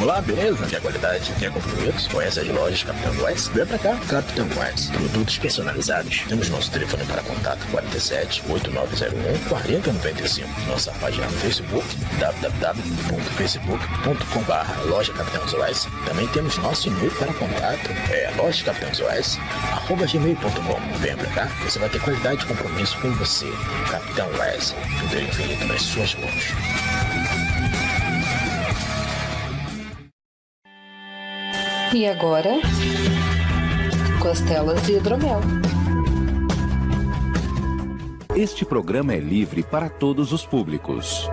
Olá, beleza? Quer qualidade? Quer compromisso? Conhece as lojas Capitão Whites? Vem pra cá, Capitão Whites. Produtos personalizados. Temos nosso telefone para contato 47-8901-4095. Nossa página no Facebook, www.facebook.com/loja Capitão Whites. Também temos nosso e-mail para contato, lojacapitãozwise@gmail.com. Venha pra cá, você vai ter qualidade de compromisso com você. Capitão Wise, poder infinito nas suas mãos. E agora, costelas de hidromel. Este programa é livre para todos os públicos.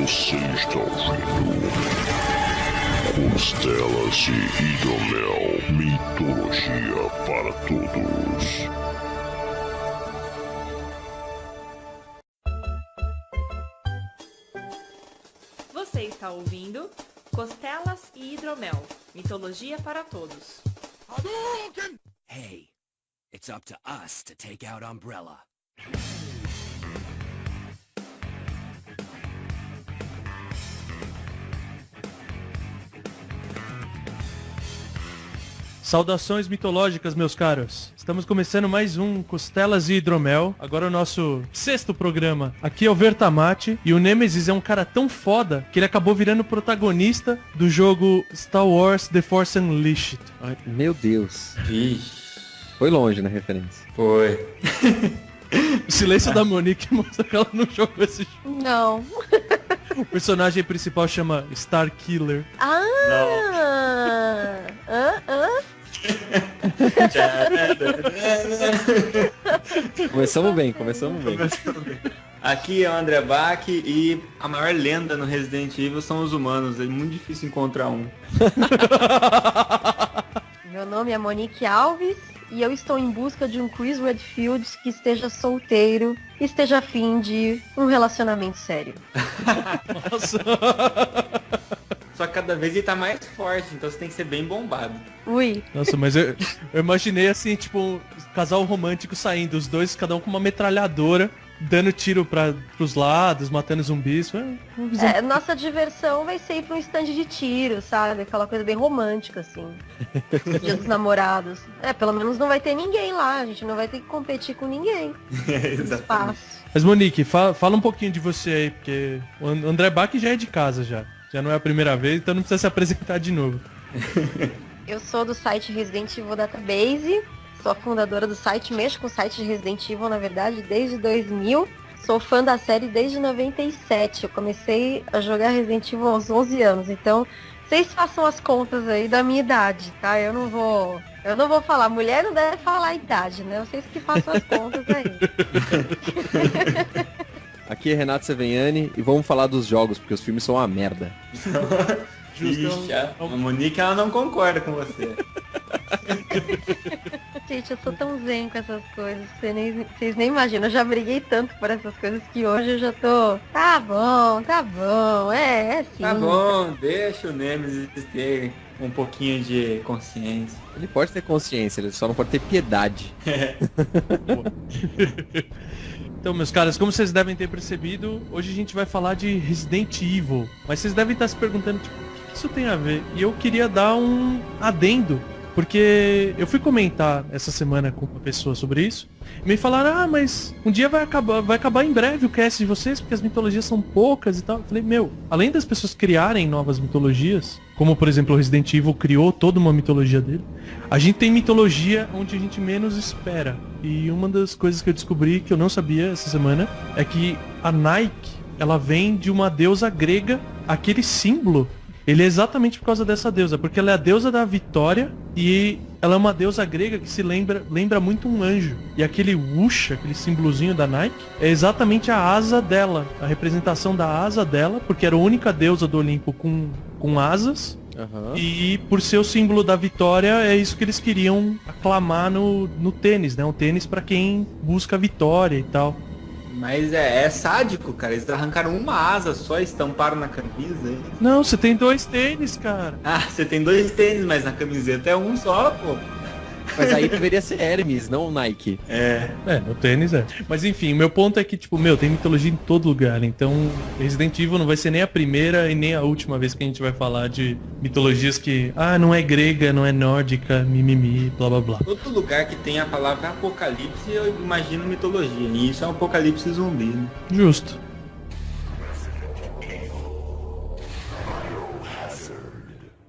Você está ouvindo Costelas de Hidromel, mitologia para todos. Você está ouvindo Costelas e Hidromel, mitologia para todos. Hey, it's up to us to take out Umbrella. Saudações mitológicas, meus caros. Estamos começando mais um Costelas e Hidromel. Agora o nosso 6º programa. Aqui é o Vertamati. E o Nemesis é um cara tão foda que ele acabou virando protagonista do jogo Star Wars The Force Unleashed. Ai, meu Deus. Vixe. Foi longe na referência. Foi. O silêncio da Monique mostra que ela não jogou esse jogo. Não. O personagem principal chama Star Killer. Começamos bem. Aqui é o André Bach e a maior lenda no Resident Evil são os humanos. É muito difícil encontrar um. Meu nome é Monique Alves e eu estou em busca de um Chris Redfield que esteja solteiro e esteja afim de um relacionamento sério. Nossa. Só que cada vez ele tá mais forte, então você tem que ser bem bombado. Ui. Nossa, mas eu imaginei assim, tipo, um casal romântico saindo, os dois, cada um com uma metralhadora, dando tiro pros lados, matando zumbis. Nossa diversão vai ser ir pra um stand de tiro, sabe? Aquela coisa bem romântica, assim. Dia dos namorados. Pelo menos não vai ter ninguém lá, a gente não vai ter que competir com ninguém. Espaço. Mas Monique, fala um pouquinho de você aí, porque o André Bach já é de casa já. Já não é a primeira vez, então não precisa se apresentar de novo. Eu sou do site Resident Evil Database, sou a fundadora do site, mexo com o site de Resident Evil, na verdade, desde 2000. Sou fã da série desde 97. Eu comecei a jogar Resident Evil aos 11 anos, então vocês façam as contas aí da minha idade, tá? Eu não vou falar, mulher não deve falar a idade, né? Vocês que façam as contas aí. Aqui é Renato Seveniani e vamos falar dos jogos, porque os filmes são uma merda. Ixi, a Monique ela não concorda com você. Gente, eu sou tão zen com essas coisas, vocês nem imaginam. Eu já briguei tanto por essas coisas que hoje eu já tô... Tá bom, é sim. Tá bom, deixa o Nemesis ter um pouquinho de consciência. Ele pode ter consciência, ele só não pode ter piedade. Então, meus caras, como vocês devem ter percebido, hoje a gente vai falar de Resident Evil. Mas vocês devem estar se perguntando, tipo, o que isso tem a ver? E eu queria dar um adendo, porque eu fui comentar essa semana com uma pessoa sobre isso. E me falaram, mas um dia vai acabar em breve o cast de vocês, porque as mitologias são poucas e tal. Eu falei, além das pessoas criarem novas mitologias, como por exemplo o Resident Evil criou toda uma mitologia dele, a gente tem mitologia onde a gente menos espera. E uma das coisas que eu descobri, que eu não sabia essa semana, é que a Nike, ela vem de uma deusa grega. Aquele símbolo, ele é exatamente por causa dessa deusa, porque ela é a deusa da vitória e ela é uma deusa grega que se lembra muito um anjo. E aquele Usha, aquele símbolozinho da Nike, é exatamente a asa dela, a representação da asa dela, porque era a única deusa do Olimpo com asas. Uhum. E por ser o símbolo da vitória, é isso que eles queriam aclamar no tênis, né? Um tênis pra quem busca a vitória e tal. Mas é sádico, cara. Eles arrancaram uma asa só e estamparam na camisa. Hein? Não, você tem 2 tênis, cara. Ah, você tem 2 tênis, mas na camiseta é um só, pô. Mas aí deveria ser Hermes, não Nike. No tênis é. Mas enfim, meu ponto é que, tipo, tem mitologia em todo lugar. Então, Resident Evil não vai ser nem a primeira e nem a última vez que a gente vai falar de mitologias que, não é grega, não é nórdica, mimimi, blá blá blá. Todo lugar que tem a palavra apocalipse, eu imagino mitologia. E isso é um apocalipse zumbi, né? Justo.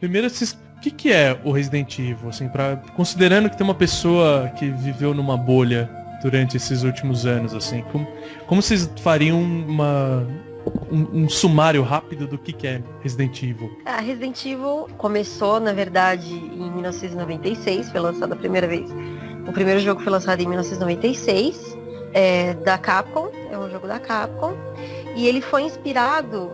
Primeiro, o que é o Resident Evil, assim, considerando que tem uma pessoa que viveu numa bolha durante esses últimos anos, assim, como vocês fariam um sumário rápido do que é Resident Evil? Resident Evil começou, na verdade, em 1996, foi lançado a primeira vez. O primeiro jogo foi lançado em 1996, da Capcom, é um jogo da Capcom. E ele foi inspirado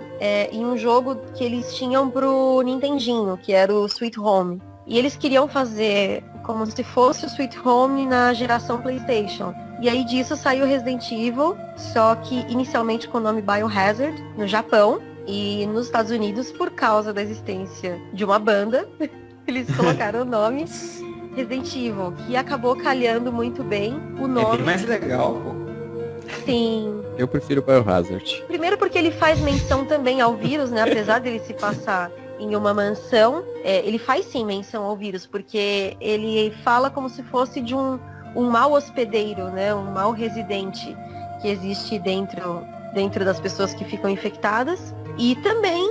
em um jogo que eles tinham pro Nintendinho, que era o Sweet Home. E eles queriam fazer como se fosse o Sweet Home na geração PlayStation. E aí disso saiu Resident Evil, só que inicialmente com o nome Biohazard, no Japão. E nos Estados Unidos, por causa da existência de uma banda, eles colocaram o nome Resident Evil, que acabou calhando muito bem o nome. É bem mais legal, pô. Sim. Eu prefiro Biohazard. Primeiro porque ele faz menção também ao vírus, né? Apesar dele se passar em uma mansão, ele faz sim menção ao vírus, porque ele fala como se fosse de um mau hospedeiro, né? Um mau residente que existe dentro das pessoas que ficam infectadas. E também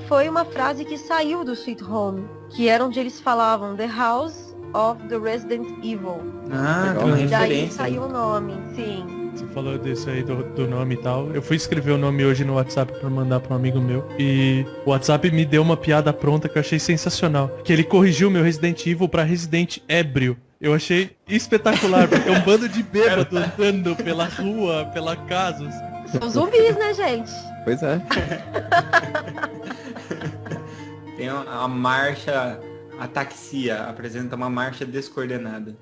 foi uma frase que saiu do Sweet Home, que era onde eles falavam The House of the Resident Evil. Tem uma e daí referência. saiu o nome, sim. Você falou disso aí do nome e tal. Eu fui escrever o nome hoje no WhatsApp pra mandar pra um amigo meu. E o WhatsApp me deu uma piada pronta que eu achei sensacional. Que ele corrigiu meu Resident Evil pra Resident Ébrio. Eu achei espetacular, porque é um bando de bêbados andando pela rua, pela casa. São zumbis, né, gente? Pois é. Tem a marcha ataxia, apresenta uma marcha descoordenada.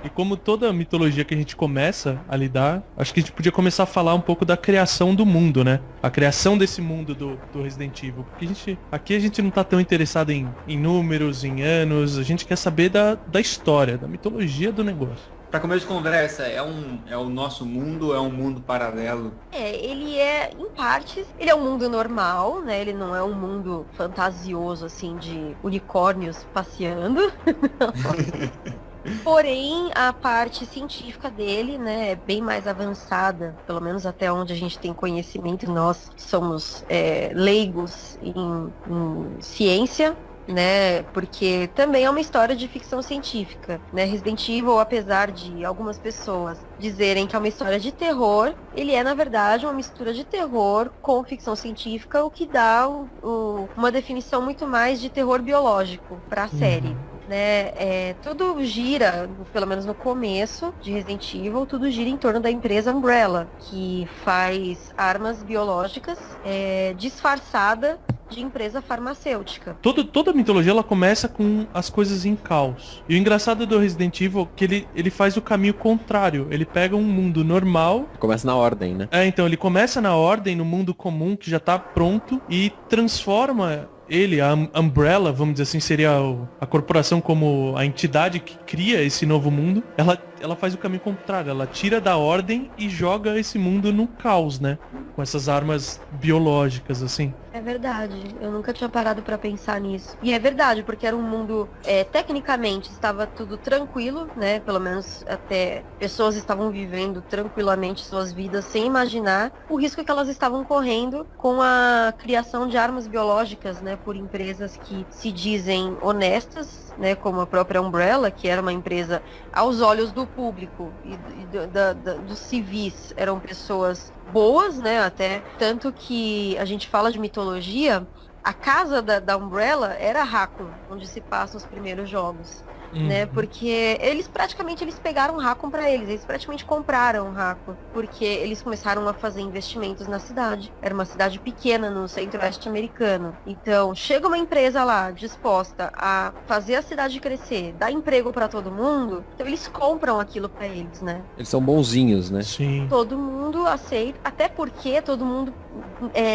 E como toda mitologia que a gente começa a lidar, acho que a gente podia começar a falar um pouco da criação do mundo, né? A criação desse mundo do Resident Evil. Porque aqui a gente não tá tão interessado em números, em anos, a gente quer saber da história, da mitologia do negócio. Para começo de conversa, é o nosso mundo, é um mundo paralelo? Ele é, em partes, ele é um mundo normal, né? Ele não é um mundo fantasioso, assim, de unicórnios passeando. Porém, a parte científica dele, né, é bem mais avançada, pelo menos até onde a gente tem conhecimento. Nós somos leigos em ciência, né, porque também é uma história de ficção científica, né. Resident Evil, apesar de algumas pessoas dizerem que é uma história de terror, ele é, na verdade, uma mistura de terror com ficção científica, o que dá uma definição muito mais de terror biológico para a série. Né, tudo gira, pelo menos no começo de Resident Evil, tudo gira em torno da empresa Umbrella, que faz armas biológicas disfarçada de empresa farmacêutica. Toda a mitologia ela começa com as coisas em caos. E o engraçado do Resident Evil é que ele faz o caminho contrário. Ele pega um mundo normal. Começa na ordem, né? Então ele começa na ordem, no mundo comum que já tá pronto, e transforma a Umbrella, vamos dizer assim, seria a corporação como a entidade que cria esse novo mundo. Ela faz o caminho contrário, ela tira da ordem e joga esse mundo no caos, né? Com essas armas biológicas, assim. É verdade, eu nunca tinha parado pra pensar nisso. E é verdade, porque era um mundo, tecnicamente, estava tudo tranquilo, né? Pelo menos até pessoas estavam vivendo tranquilamente suas vidas sem imaginar o risco que elas estavam correndo com a criação de armas biológicas, né? Por empresas que se dizem honestas, né? Como a própria Umbrella, que era uma empresa aos olhos do público e dos civis, eram pessoas boas, né, até, tanto que a gente fala de mitologia, a casa da Umbrella era Raccoon, onde se passam os primeiros jogos. né? Porque eles pegaram Raccoon pra eles praticamente compraram Raccoon, porque eles começaram a fazer investimentos na cidade. Era uma cidade pequena no centro-oeste americano. Então, chega uma empresa lá disposta a fazer a cidade crescer, dar emprego pra todo mundo, então eles compram aquilo pra eles, né? Eles são bonzinhos, né? Sim. Todo mundo aceita, até porque todo mundo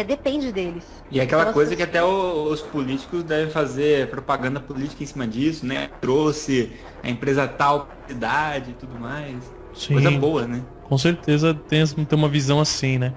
depende deles. E aquela Então, coisa que até os políticos devem fazer propaganda política em cima disso, né? Trouxe a empresa tal cidade e tudo mais. Sim. Coisa boa, né? Com certeza tem uma visão assim, né?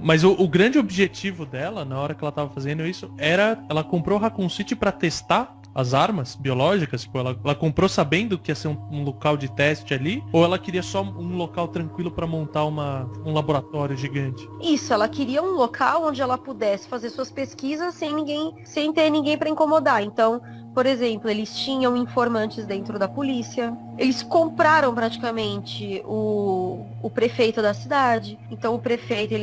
Mas o grande objetivo dela, na hora que ela tava fazendo isso, era... Ela comprou o Raccoon City pra testar as armas biológicas? Tipo, ela comprou sabendo que ia ser um local de teste ali? Ou ela queria só um local tranquilo pra montar um laboratório gigante? Isso, ela queria um local onde ela pudesse fazer suas pesquisas sem ter ninguém pra incomodar. Então, por exemplo, eles tinham informantes dentro da polícia. Eles compraram praticamente o prefeito da cidade. Então o prefeito,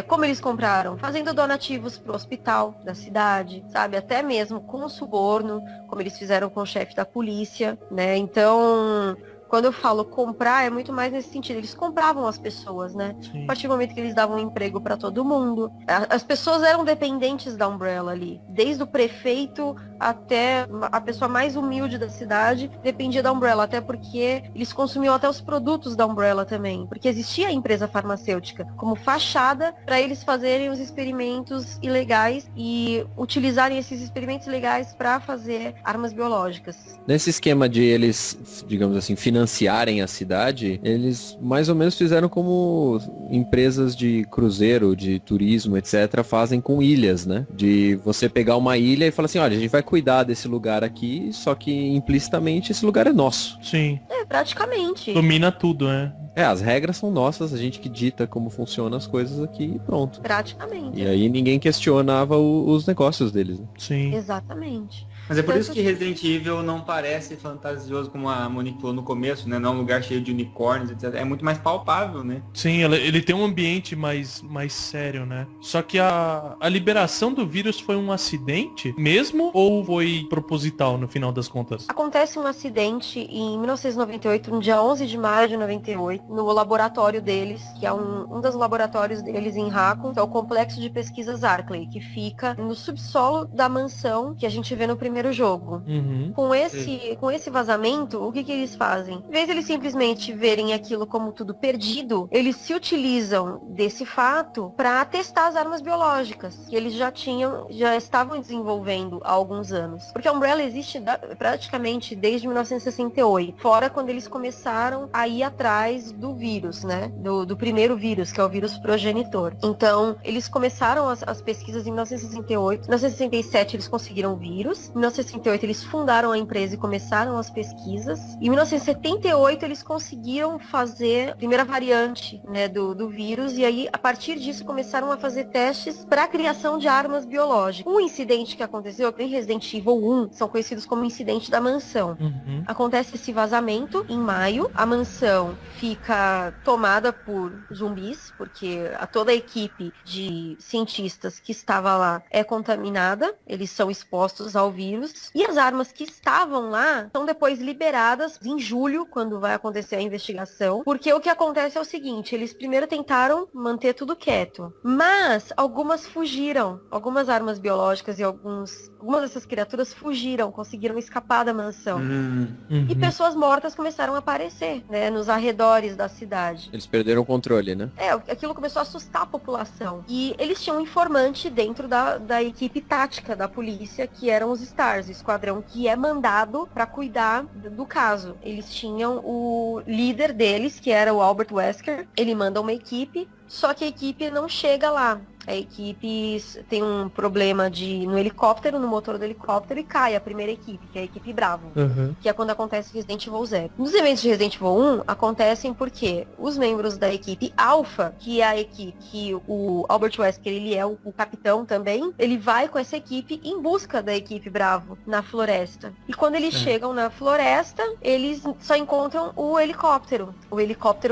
como eles compraram? Fazendo donativos pro hospital da cidade, sabe? Até mesmo com suborno, como eles fizeram com o chefe da polícia, né? Então, quando eu falo comprar, é muito mais nesse sentido. Eles compravam as pessoas, né? Sim. A partir do momento que eles davam emprego para todo mundo. As pessoas eram dependentes da Umbrella ali. Desde o prefeito até a pessoa mais humilde da cidade dependia da Umbrella. Até porque eles consumiam até os produtos da Umbrella também. Porque existia a empresa farmacêutica como fachada para eles fazerem os experimentos ilegais e utilizarem esses experimentos legais para fazer armas biológicas. Nesse esquema de eles, digamos assim, financiarem a cidade, eles mais ou menos fizeram como empresas de cruzeiro, de turismo, etc., fazem com ilhas, né? De você pegar uma ilha e falar assim, olha, a gente vai cuidar desse lugar aqui, só que implicitamente esse lugar é nosso. Sim. Praticamente. Domina tudo, né? As regras são nossas, a gente que dita como funcionam as coisas aqui e pronto. Praticamente. E aí ninguém questionava os negócios deles, né? Sim. Exatamente. Mas é por isso que Resident Evil não parece fantasioso como a Monique falou no começo, né? Não é um lugar cheio de unicórnios, etc. É muito mais palpável, né? Sim, ele tem um ambiente mais sério, né? Só que a liberação do vírus foi um acidente mesmo ou foi proposital no final das contas? Acontece um acidente em 1998, no dia 11 de maio de 98, no laboratório deles, que é um dos laboratórios deles em Raccoon, que é o Complexo de Pesquisas Arklay, que fica no subsolo da mansão que a gente vê no primeiro jogo. Uhum. Com esse vazamento, o que eles fazem? Em vez de eles simplesmente verem aquilo como tudo perdido, eles se utilizam desse fato para testar as armas biológicas que eles já estavam desenvolvendo há alguns anos. Porque a Umbrella existe praticamente desde 1968, fora quando eles começaram a ir atrás do vírus, né? Do primeiro vírus, que é o vírus progenitor. Então, eles começaram as pesquisas em 1968. Em 1967, eles conseguiram o vírus. Em 1968 eles fundaram a empresa e começaram as pesquisas. Em 1978 eles conseguiram fazer a primeira variante, né, do vírus, e aí a partir disso começaram a fazer testes para a criação de armas biológicas. Um incidente que aconteceu em Resident Evil 1 são conhecidos como incidente da mansão. Uhum. Acontece esse vazamento em maio, a mansão fica tomada por zumbis, porque toda a equipe de cientistas que estava lá é contaminada, eles são expostos ao vírus, e as armas que estavam lá são depois liberadas em julho, quando vai acontecer a investigação, porque o que acontece é o seguinte, eles primeiro tentaram manter tudo quieto, mas algumas fugiram, algumas armas biológicas e algumas dessas criaturas fugiram, conseguiram escapar da mansão. Uhum. E pessoas mortas começaram a aparecer, né, nos arredores da cidade. Eles perderam o controle, né? Aquilo começou a assustar a população. E eles tinham um informante dentro da equipe tática da polícia, que eram os STARS, o esquadrão que é mandado para cuidar do caso. Eles tinham o líder deles, que era o Albert Wesker. Ele manda uma equipe, só que a equipe não chega lá. A equipe tem um problema no helicóptero, no motor do helicóptero, e cai a primeira equipe, que é a equipe Bravo, que é quando acontece Resident Evil 0. Nos eventos de Resident Evil 1, acontecem porque os membros da equipe Alpha, que é a equipe que o Albert Wesker, ele é o capitão também, ele vai com essa equipe em busca da equipe Bravo na floresta. E quando eles chegam na floresta, eles só encontram o helicóptero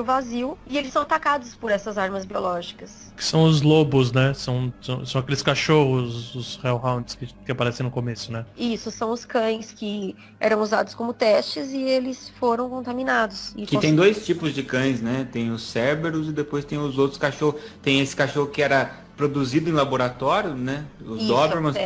vazio, e eles são atacados por essas armas biológicas. Que são os lobos, né? São aqueles cachorros, os Hellhounds que aparecem no começo, né? Isso, são os cães que eram usados como testes e eles foram contaminaminados. Que tem dois tipos de cães, né? Tem os Cerberus e depois tem os outros cachorros. Tem esse cachorro que era produzido em laboratório, né? Os Dobermans.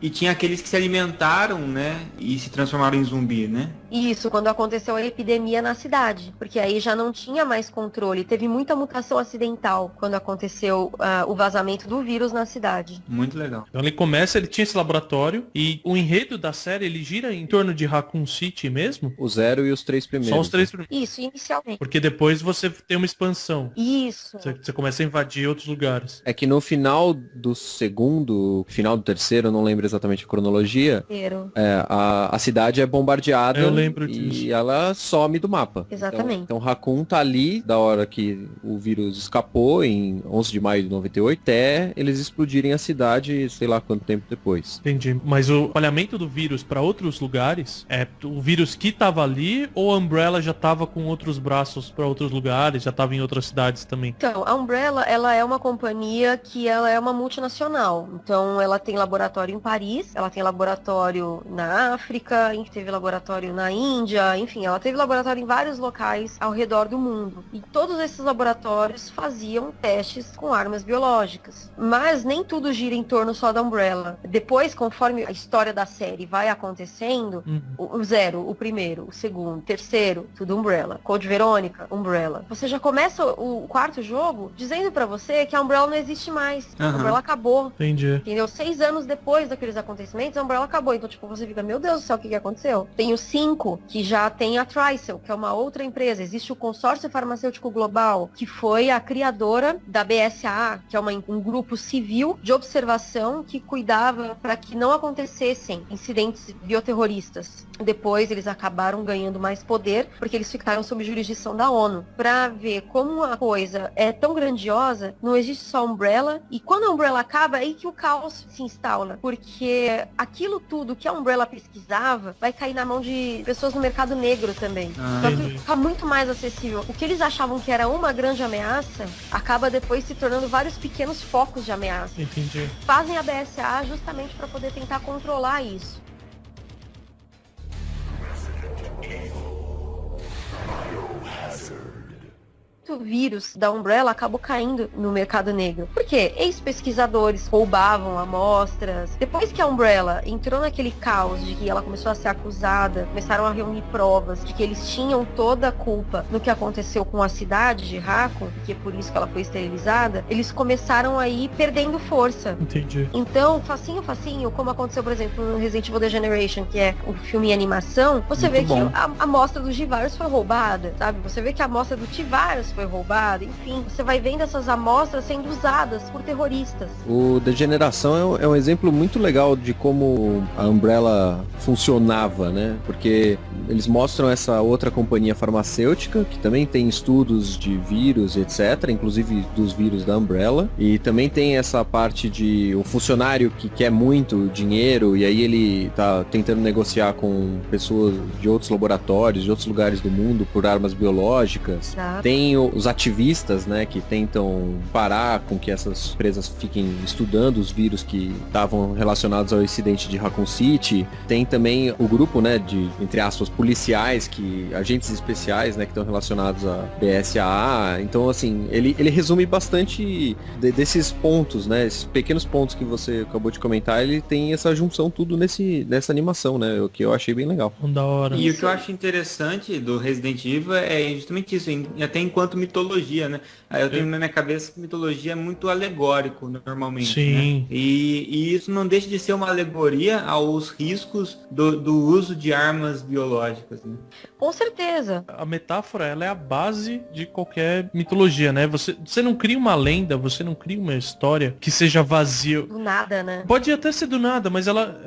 E tinha aqueles que se alimentaram, né? E se transformaram em zumbi, né? Isso, quando aconteceu a epidemia na cidade. Porque aí já não tinha mais controle. Teve muita mutação acidental quando aconteceu o vazamento do vírus na cidade. Muito legal. Então ele tinha esse laboratório e o enredo da série, ele gira em torno de Raccoon City mesmo? O 0 e os 3 primeiros. Só os 3 primeiros. Isso, inicialmente. Porque depois você tem uma expansão. Isso. Você começa a invadir outros lugares. É que no final do segundo, final do terceiro, eu não lembro exatamente a cronologia, a cidade é bombardeada. Eu lembro disso. E ela some do mapa. Exatamente. Então Raccoon tá ali da hora que o vírus escapou, em 11 de maio de 98, até eles explodirem a cidade, sei lá quanto tempo depois. Entendi. Mas o espalhamento do vírus para outros lugares, é o vírus que tava ali ou a Umbrella já tava com outros braços para outros lugares, já tava em outras cidades também? Então, a Umbrella, ela é uma companhia que ela é uma multinacional. Então, ela tem laboratório em Paris, ela tem laboratório na África, teve laboratório na Índia, enfim, ela teve laboratório em vários locais ao redor do mundo. E todos esses laboratórios faziam testes com armas biológicas. Mas nem tudo gira em torno só da Umbrella. Depois, conforme a história da série vai acontecendo, o 0, o primeiro, o segundo, o terceiro, tudo Umbrella. Code Verônica, Umbrella. Você já começa o quarto jogo dizendo pra você que a Umbrella não existe mais. A Umbrella acabou. Entendi. Entendeu? 6 anos depois daqueles acontecimentos, a Umbrella acabou. Então, tipo, você fica, meu Deus do céu, o que aconteceu? Tem o 5, que já tem a Tricel, que é uma outra empresa. Existe o Consórcio Farmacêutico Global, que foi a criadora da BSAA, que é um grupo civil de observação que cuidava para que não acontecessem incidentes bioterroristas. Depois, eles acabaram ganhando mais poder, porque eles ficaram sob jurisdição da ONU. Para ver como a coisa é tão grandiosa, não existe só a Umbrella, e quando a Umbrella acaba, é aí que o caos se instaura, porque aquilo tudo que a Umbrella pesquisava vai cair na mão de pessoas no mercado negro também. Só que fica muito mais acessível. O que eles achavam que era uma grande ameaça, acaba depois se tornando vários pequenos focos de ameaça. Entendi. Fazem a BSA justamente para poder tentar controlar isso. O vírus da Umbrella acabou caindo no mercado negro. Por quê? Ex-pesquisadores roubavam amostras. Depois que a Umbrella entrou naquele caos de que ela começou a ser acusada, começaram a reunir provas de que eles tinham toda a culpa no que aconteceu com a cidade de Raccoon, que é por isso que ela foi esterilizada, eles começaram a ir perdendo força. Entendi. Então, facinho, como aconteceu, por exemplo, no Resident Evil The Generation, que é um filme em animação, você vê que a amostra do G-Virus foi roubada, sabe? Você vê que a amostra do T-Virus foi roubada, enfim, você vai vendo essas amostras sendo usadas por terroristas. O Degeneração é um exemplo muito legal de como a Umbrella funcionava, né? Porque eles mostram essa outra companhia farmacêutica, que também tem estudos de vírus, etc., inclusive dos vírus da Umbrella, e também tem essa parte de um funcionário que quer muito dinheiro, e aí ele tá tentando negociar com pessoas de outros laboratórios, de outros lugares do mundo, por armas biológicas. Exato. Tem os ativistas, né, que tentam parar com que essas empresas fiquem estudando os vírus que estavam relacionados ao incidente de Raccoon City. Tem também o grupo, né, de, entre aspas, policiais, agentes especiais, né, que estão relacionados à BSAA. Então, assim, ele resume bastante desses pontos, né, esses pequenos pontos que você acabou de comentar. Ele tem essa junção tudo nessa animação, né, o que eu achei bem legal. Da hora. E o que eu acho interessante do Resident Evil é justamente isso, até enquanto mitologia, né? Aí eu tenho na minha cabeça que mitologia é muito alegórico, normalmente. Sim. Né? E isso não deixa de ser uma alegoria aos riscos do uso de armas biológicas, né? Com certeza. A metáfora, ela é a base de qualquer mitologia, né? Você não cria uma lenda, você não cria uma história que seja vazia. Do nada, né? Pode até ser do nada, mas ela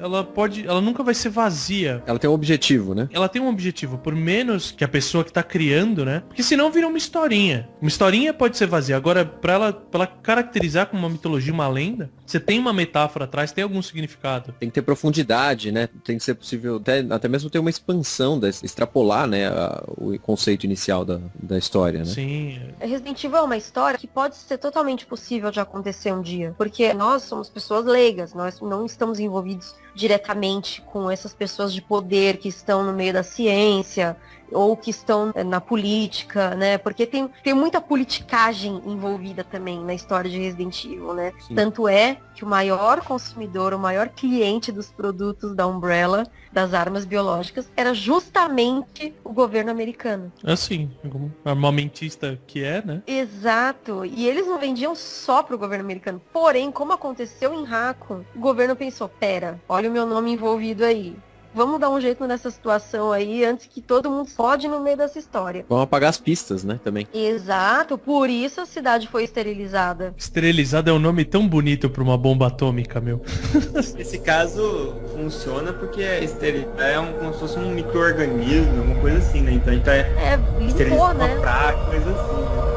nunca vai ser vazia. Ela tem um objetivo, né? Ela tem um objetivo, por menos que a pessoa que tá criando, né? Porque senão vira uma historinha historinha. Uma historinha pode ser vazia. Agora, pra ela caracterizar como uma mitologia, uma lenda, você tem uma metáfora atrás, tem algum significado. Tem que ter profundidade, né? Tem que ser possível até mesmo ter uma expansão, extrapolar, né, o conceito inicial da história, né? Sim. Resident Evil é uma história que pode ser totalmente possível de acontecer um dia. Porque nós somos pessoas leigas, nós não estamos envolvidos diretamente com essas pessoas de poder que estão no meio da ciência ou que estão na política, né? Porque tem muita politicagem envolvida também na história de Resident Evil, né? Sim. Tanto é que o maior consumidor, o maior cliente dos produtos da Umbrella, das armas biológicas, era justamente o governo americano. Assim, como armamentista que é, né? Exato. E eles não vendiam só pro governo americano. Porém, como aconteceu em Raccoon, o governo pensou, pera, olha o meu nome envolvido aí. Vamos dar um jeito nessa situação aí, antes que todo mundo fode no meio dessa história. Vamos apagar as pistas, né, também. Exato, por isso a cidade foi esterilizada. Esterilizada é um nome tão bonito pra uma bomba atômica, meu. Nesse caso, funciona porque como se fosse um micro-organismo, uma coisa assim, né? Então a gente tá limpou, né? Uma praga, coisa assim, né?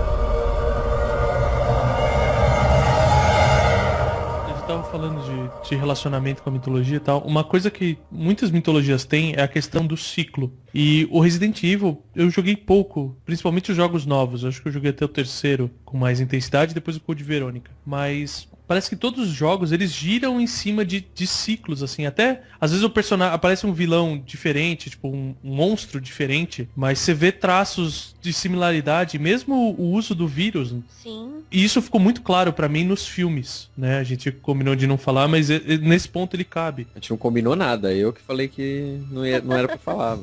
Tava falando de relacionamento com a mitologia e tal. Uma coisa que muitas mitologias têm é a questão do ciclo. E o Resident Evil, eu joguei pouco, principalmente os jogos novos. Eu acho que eu joguei até o 3º com mais intensidade, depois o Code Verônica. Mas parece que todos os jogos, eles giram em cima de ciclos, assim. Até, às vezes, o personagem aparece um vilão diferente, tipo, um monstro diferente, mas você vê traços de similaridade, mesmo o uso do vírus. Sim. E isso ficou muito claro pra mim nos filmes, né? A gente combinou de não falar, mas nesse ponto ele cabe. A gente não combinou nada, eu que falei que não era pra falar.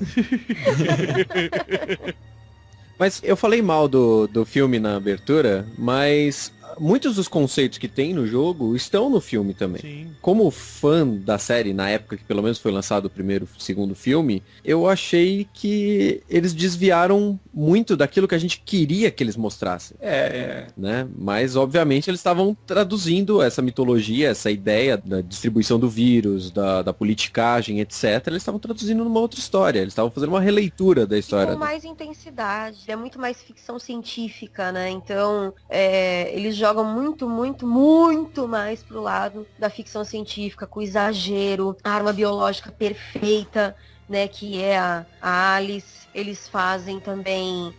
Mas eu falei mal do filme na abertura, mas muitos dos conceitos que tem no jogo estão no filme também. Sim. Como fã da série, na época que pelo menos foi lançado o primeiro e segundo filme, eu achei que eles desviaram muito daquilo que a gente queria que eles mostrassem. Né? Mas, obviamente, eles estavam traduzindo essa mitologia, essa ideia da distribuição do vírus, da politicagem, etc. Eles estavam traduzindo numa outra história. Eles estavam fazendo uma releitura da história. Com mais intensidade. É muito mais ficção científica, né? Então, eles jogam muito, muito, muito mais pro lado da ficção científica, com exagero, a arma biológica perfeita, né, que é a Alice. Eles fazem também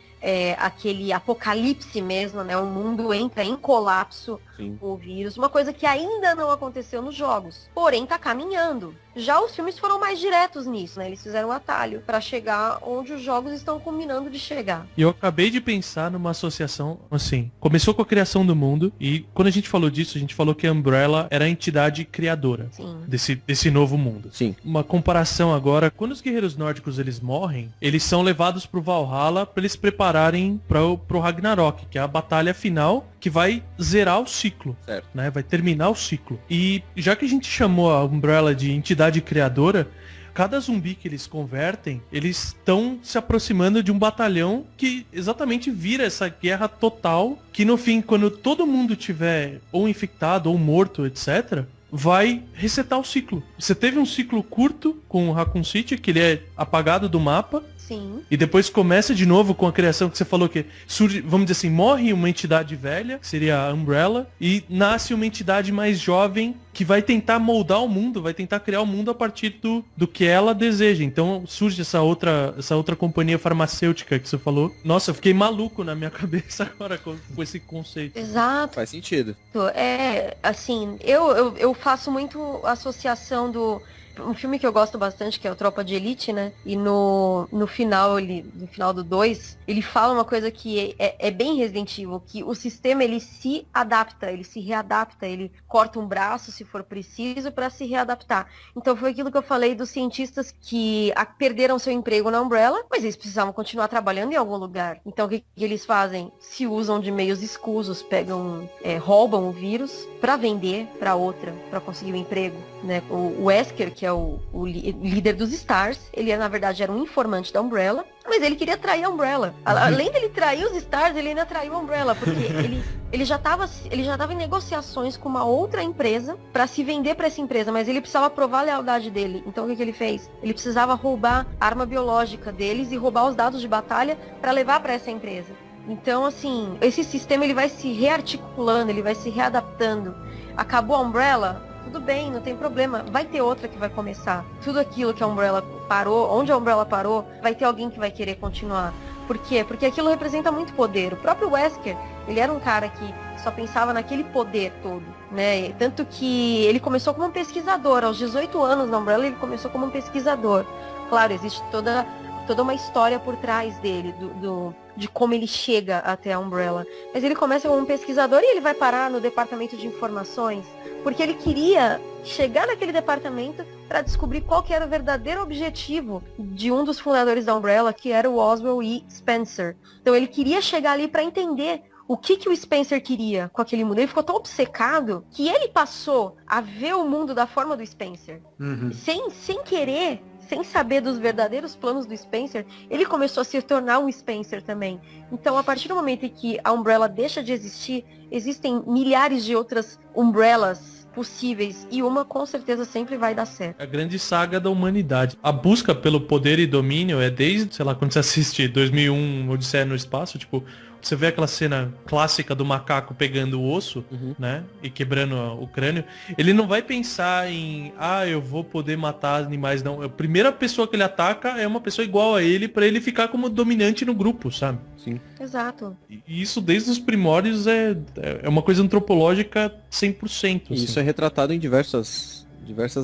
aquele apocalipse mesmo, né? O mundo entra em colapso. Sim. Com o vírus. Uma coisa que ainda não aconteceu nos jogos. Porém, tá caminhando. Já os filmes foram mais diretos nisso, né? Eles fizeram um atalho pra chegar onde os jogos estão combinando de chegar. E eu acabei de pensar numa associação, assim, começou com a criação do mundo e quando a gente falou disso, a gente falou que a Umbrella era a entidade criadora. Sim. Desse novo mundo. Sim. Uma comparação agora, quando os guerreiros nórdicos eles morrem, eles são levados pro Valhalla pra eles se prepararem pro Ragnarok, que é a batalha final que vai zerar o ciclo, certo, né? Vai terminar o ciclo. E já que a gente chamou a Umbrella de entidade criadora, cada zumbi que eles convertem, eles estão se aproximando de um batalhão que exatamente vira essa guerra total, que no fim, quando todo mundo tiver ou infectado ou morto, etc., vai resetar o ciclo. Você teve um ciclo curto com o Raccoon City, que ele é apagado do mapa. Sim. E depois começa de novo com a criação que você falou que surge, vamos dizer assim, morre uma entidade velha, que seria a Umbrella, e nasce uma entidade mais jovem que vai tentar moldar o mundo, vai tentar criar o mundo a partir do que ela deseja. Então surge essa outra companhia farmacêutica que você falou. Nossa, eu fiquei maluco na minha cabeça agora com esse conceito. Exato. Faz sentido. Assim, eu faço muito associação um filme que eu gosto bastante, que é o Tropa de Elite, né? E no final do 2, ele fala uma coisa que é bem Resident Evil, que o sistema, ele se adapta, ele se readapta, ele corta um braço, se for preciso, para se readaptar. Então foi aquilo que eu falei dos cientistas que perderam seu emprego na Umbrella, mas eles precisavam continuar trabalhando em algum lugar. Então o que eles fazem? Se usam de meios escusos, roubam o vírus para vender para outra, para conseguir um emprego, né? O Wesker, que é o líder dos Stars, ele na verdade era um informante da Umbrella, mas ele queria trair a Umbrella. Além dele trair os Stars, ele ainda traiu a Umbrella, porque ele já tava em negociações com uma outra empresa para se vender para essa empresa, mas ele precisava provar a lealdade dele. Então o que ele fez? Ele precisava roubar a arma biológica deles e roubar os dados de batalha para levar para essa empresa. Então, assim, esse sistema ele vai se rearticulando, ele vai se readaptando. Acabou a Umbrella? Tudo bem, não tem problema. Vai ter outra que vai começar. Tudo aquilo que a Umbrella parou, onde a Umbrella parou, vai ter alguém que vai querer continuar. Por quê? Porque aquilo representa muito poder. O próprio Wesker, ele era um cara que só pensava naquele poder todo, né? Tanto que ele começou como um pesquisador. Aos 18 anos na Umbrella, ele começou como um pesquisador. Claro, existe toda uma história por trás dele, de como ele chega até a Umbrella. Mas ele começa como um pesquisador e ele vai parar no departamento de informações, porque ele queria chegar naquele departamento para descobrir qual que era o verdadeiro objetivo de um dos fundadores da Umbrella, que era o Oswald E. Spencer. Então ele queria chegar ali para entender o que o Spencer queria com aquele mundo. Ele ficou tão obcecado que ele passou a ver o mundo da forma do Spencer. Sem querer, sem saber dos verdadeiros planos do Spencer, ele começou a se tornar um Spencer também. Então, a partir do momento em que a Umbrella deixa de existir, existem milhares de outras Umbrellas possíveis e uma com certeza sempre vai dar certo. A grande saga da humanidade. A busca pelo poder e domínio é desde, sei lá, quando você assiste 2001, Odisseia no Espaço, tipo, você vê aquela cena clássica do macaco pegando o osso, né, e quebrando o crânio. Ele não vai pensar em, eu vou poder matar animais, não. A primeira pessoa que ele ataca é uma pessoa igual a ele, pra ele ficar como dominante no grupo, sabe? Sim. Exato. E isso desde os primórdios é uma coisa antropológica 100%. Assim. Isso é retratado em diversas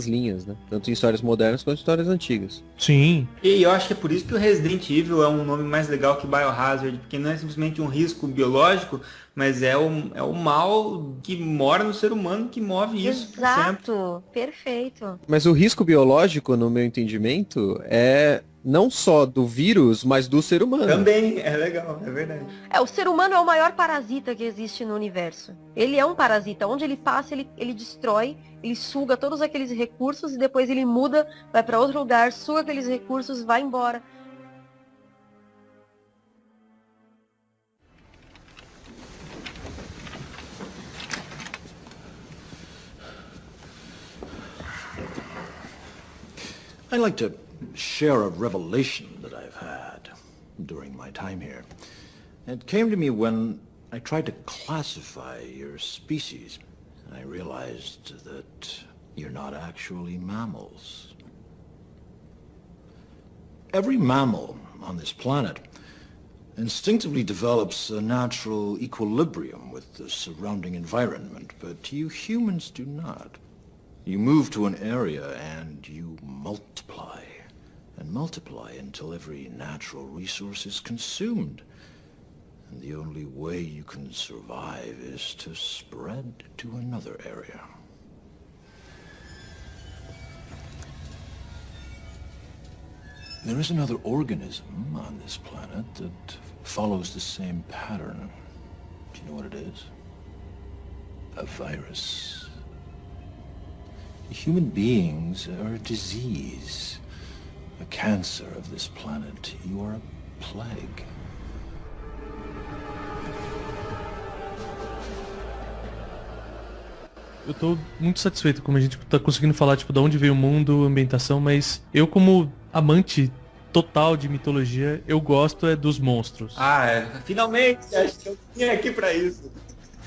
linhas, né? Tanto em histórias modernas quanto em histórias antigas. Sim. E eu acho que é por isso que o Resident Evil é um nome mais legal que Biohazard, porque não é simplesmente um risco biológico, mas é o mal que mora no ser humano que move isso. Exato, perfeito. Mas o risco biológico, no meu entendimento, é não só do vírus, mas do ser humano. Também, é legal, é verdade. O ser humano é o maior parasita que existe no universo. Ele é um parasita. Onde ele passa, ele destrói, ele suga todos aqueles recursos e depois ele muda, vai para outro lugar, suga aqueles recursos, vai embora. I'd like to share a revelation that I've had during my time here. It came to me when I tried to classify your species. I realized that you're not actually mammals. Every mammal on this planet instinctively develops a natural equilibrium with the surrounding environment, but you humans do not. You move to an area and you multiply, and multiply until every natural resource is consumed. And the only way you can survive is to spread to another area. There is another organism on this planet that follows the same pattern. Do you know what it is? A virus. Human beings are a disease, a cancer of this planet. You are a plague. Eu tô muito satisfeito como a gente tá conseguindo falar, tipo, de onde veio o mundo, ambientação, mas eu como amante total de mitologia, eu gosto dos monstros. Finalmente, acho que eu vim aqui pra isso.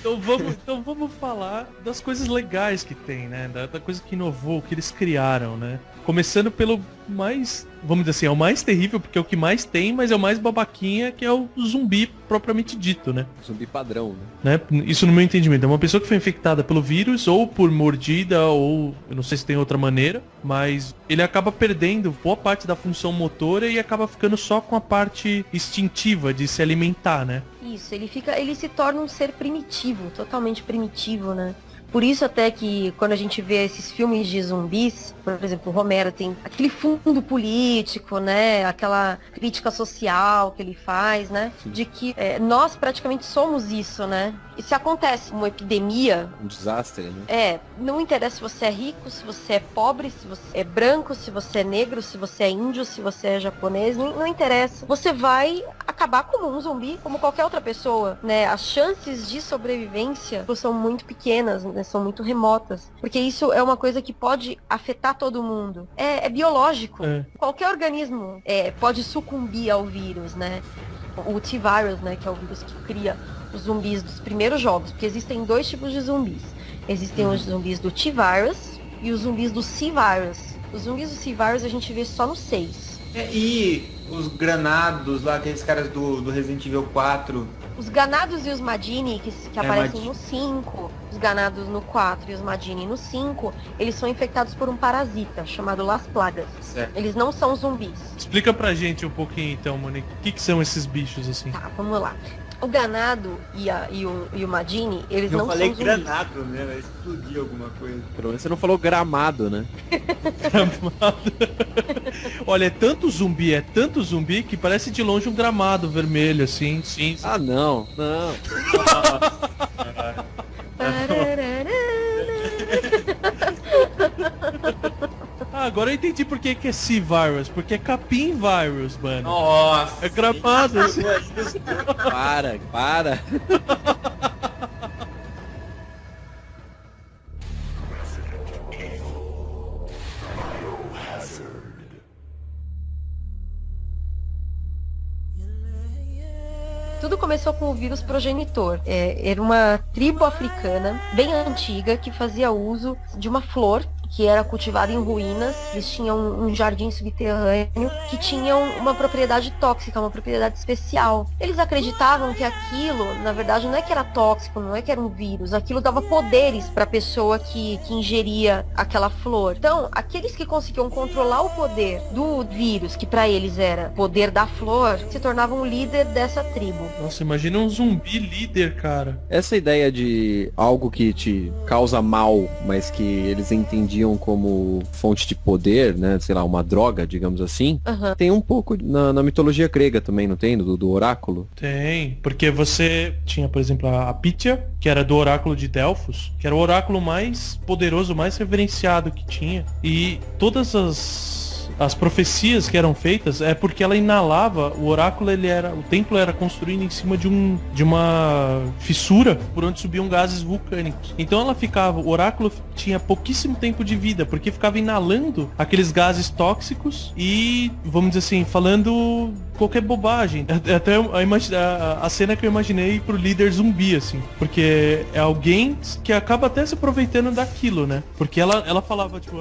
Então vamos falar das coisas legais que tem, né? Da coisa que inovou, que eles criaram, né? Começando pelo mais, vamos dizer assim, é o mais terrível, porque é o que mais tem, mas é o mais babaquinha, que é o zumbi propriamente dito, né? Zumbi padrão, né? Isso no meu entendimento. É uma pessoa que foi infectada pelo vírus, ou por mordida, ou eu não sei se tem outra maneira, mas ele acaba perdendo boa parte da função motora e acaba ficando só com a parte instintiva de se alimentar, né? Isso, ele se torna um ser primitivo, totalmente primitivo, né? Por isso até que quando a gente vê esses filmes de zumbis, por exemplo, o Romero tem aquele fundo político, né? Aquela crítica social que ele faz, né? Sim. De que nós praticamente somos isso, né? E se acontece uma epidemia... Um desastre, né? Não interessa se você é rico, se você é pobre, se você é branco, se você é negro, se você é índio, se você é japonês, não interessa. Você vai acabar como um zumbi, como qualquer outra pessoa, né? As chances de sobrevivência são muito pequenas, né? São muito remotas. Porque isso é uma coisa que pode afetar todo mundo. É biológico. Qualquer organismo pode sucumbir ao vírus, né? o T-Virus, né, que é o vírus que cria os zumbis dos primeiros jogos, porque existem 2 tipos de zumbis. Existem os zumbis do T-Virus e os zumbis do C-Virus. Os zumbis do C-Virus a gente vê só no 6. E os granados lá, aqueles caras do Resident Evil 4. Os ganados e os Madini, que aparecem no 5, os ganados no 4 e os Madini no 5, eles são infectados por um parasita chamado Las Plagas. Certo. Eles não são zumbis. Explica pra gente um pouquinho então, Monique. O que são esses bichos assim? Tá, vamos lá. O ganado e o Madini, eles não são zumbis. Eu falei granado, né? Vai explodir alguma coisa. Pelo menos você não falou gramado, né? Gramado. Olha, é tanto zumbi que parece de longe um gramado vermelho, assim, sim. Ah, não. Ah, agora eu entendi por que é C-Virus, porque é capim virus, mano. Nossa! É gramado, assim. Para. Tudo começou com o vírus progenitor. Era uma tribo africana bem antiga que fazia uso de uma flor que era cultivada em ruínas. Eles tinham um jardim subterrâneo que tinha uma propriedade tóxica, uma propriedade especial. Eles acreditavam que aquilo, na verdade, não é que era tóxico, não é que era um vírus, aquilo dava poderes para a pessoa que ingeria aquela flor. Então, aqueles que conseguiam controlar o poder do vírus, que para eles era poder da flor, se tornavam o líder dessa tribo. Nossa, imagina um zumbi líder, cara. Essa ideia de algo que te causa mal, mas que eles entendiam como fonte de poder, né? Sei lá, uma droga, digamos assim. Uhum. Tem um pouco na mitologia grega também, não tem? Do oráculo? Tem, porque você tinha, por exemplo, a Pítia, que era do oráculo de Delfos, que era o oráculo mais poderoso, mais reverenciado que tinha. E todas as profecias que eram feitas é porque ela inalava, o oráculo o templo era construído em cima de uma fissura por onde subiam gases vulcânicos. Então o oráculo tinha pouquíssimo tempo de vida, porque ficava inalando aqueles gases tóxicos e, vamos dizer assim, falando qualquer bobagem. Até a cena que eu imaginei pro líder zumbi, assim, porque é alguém que acaba até se aproveitando daquilo, né? Porque ela falava, tipo,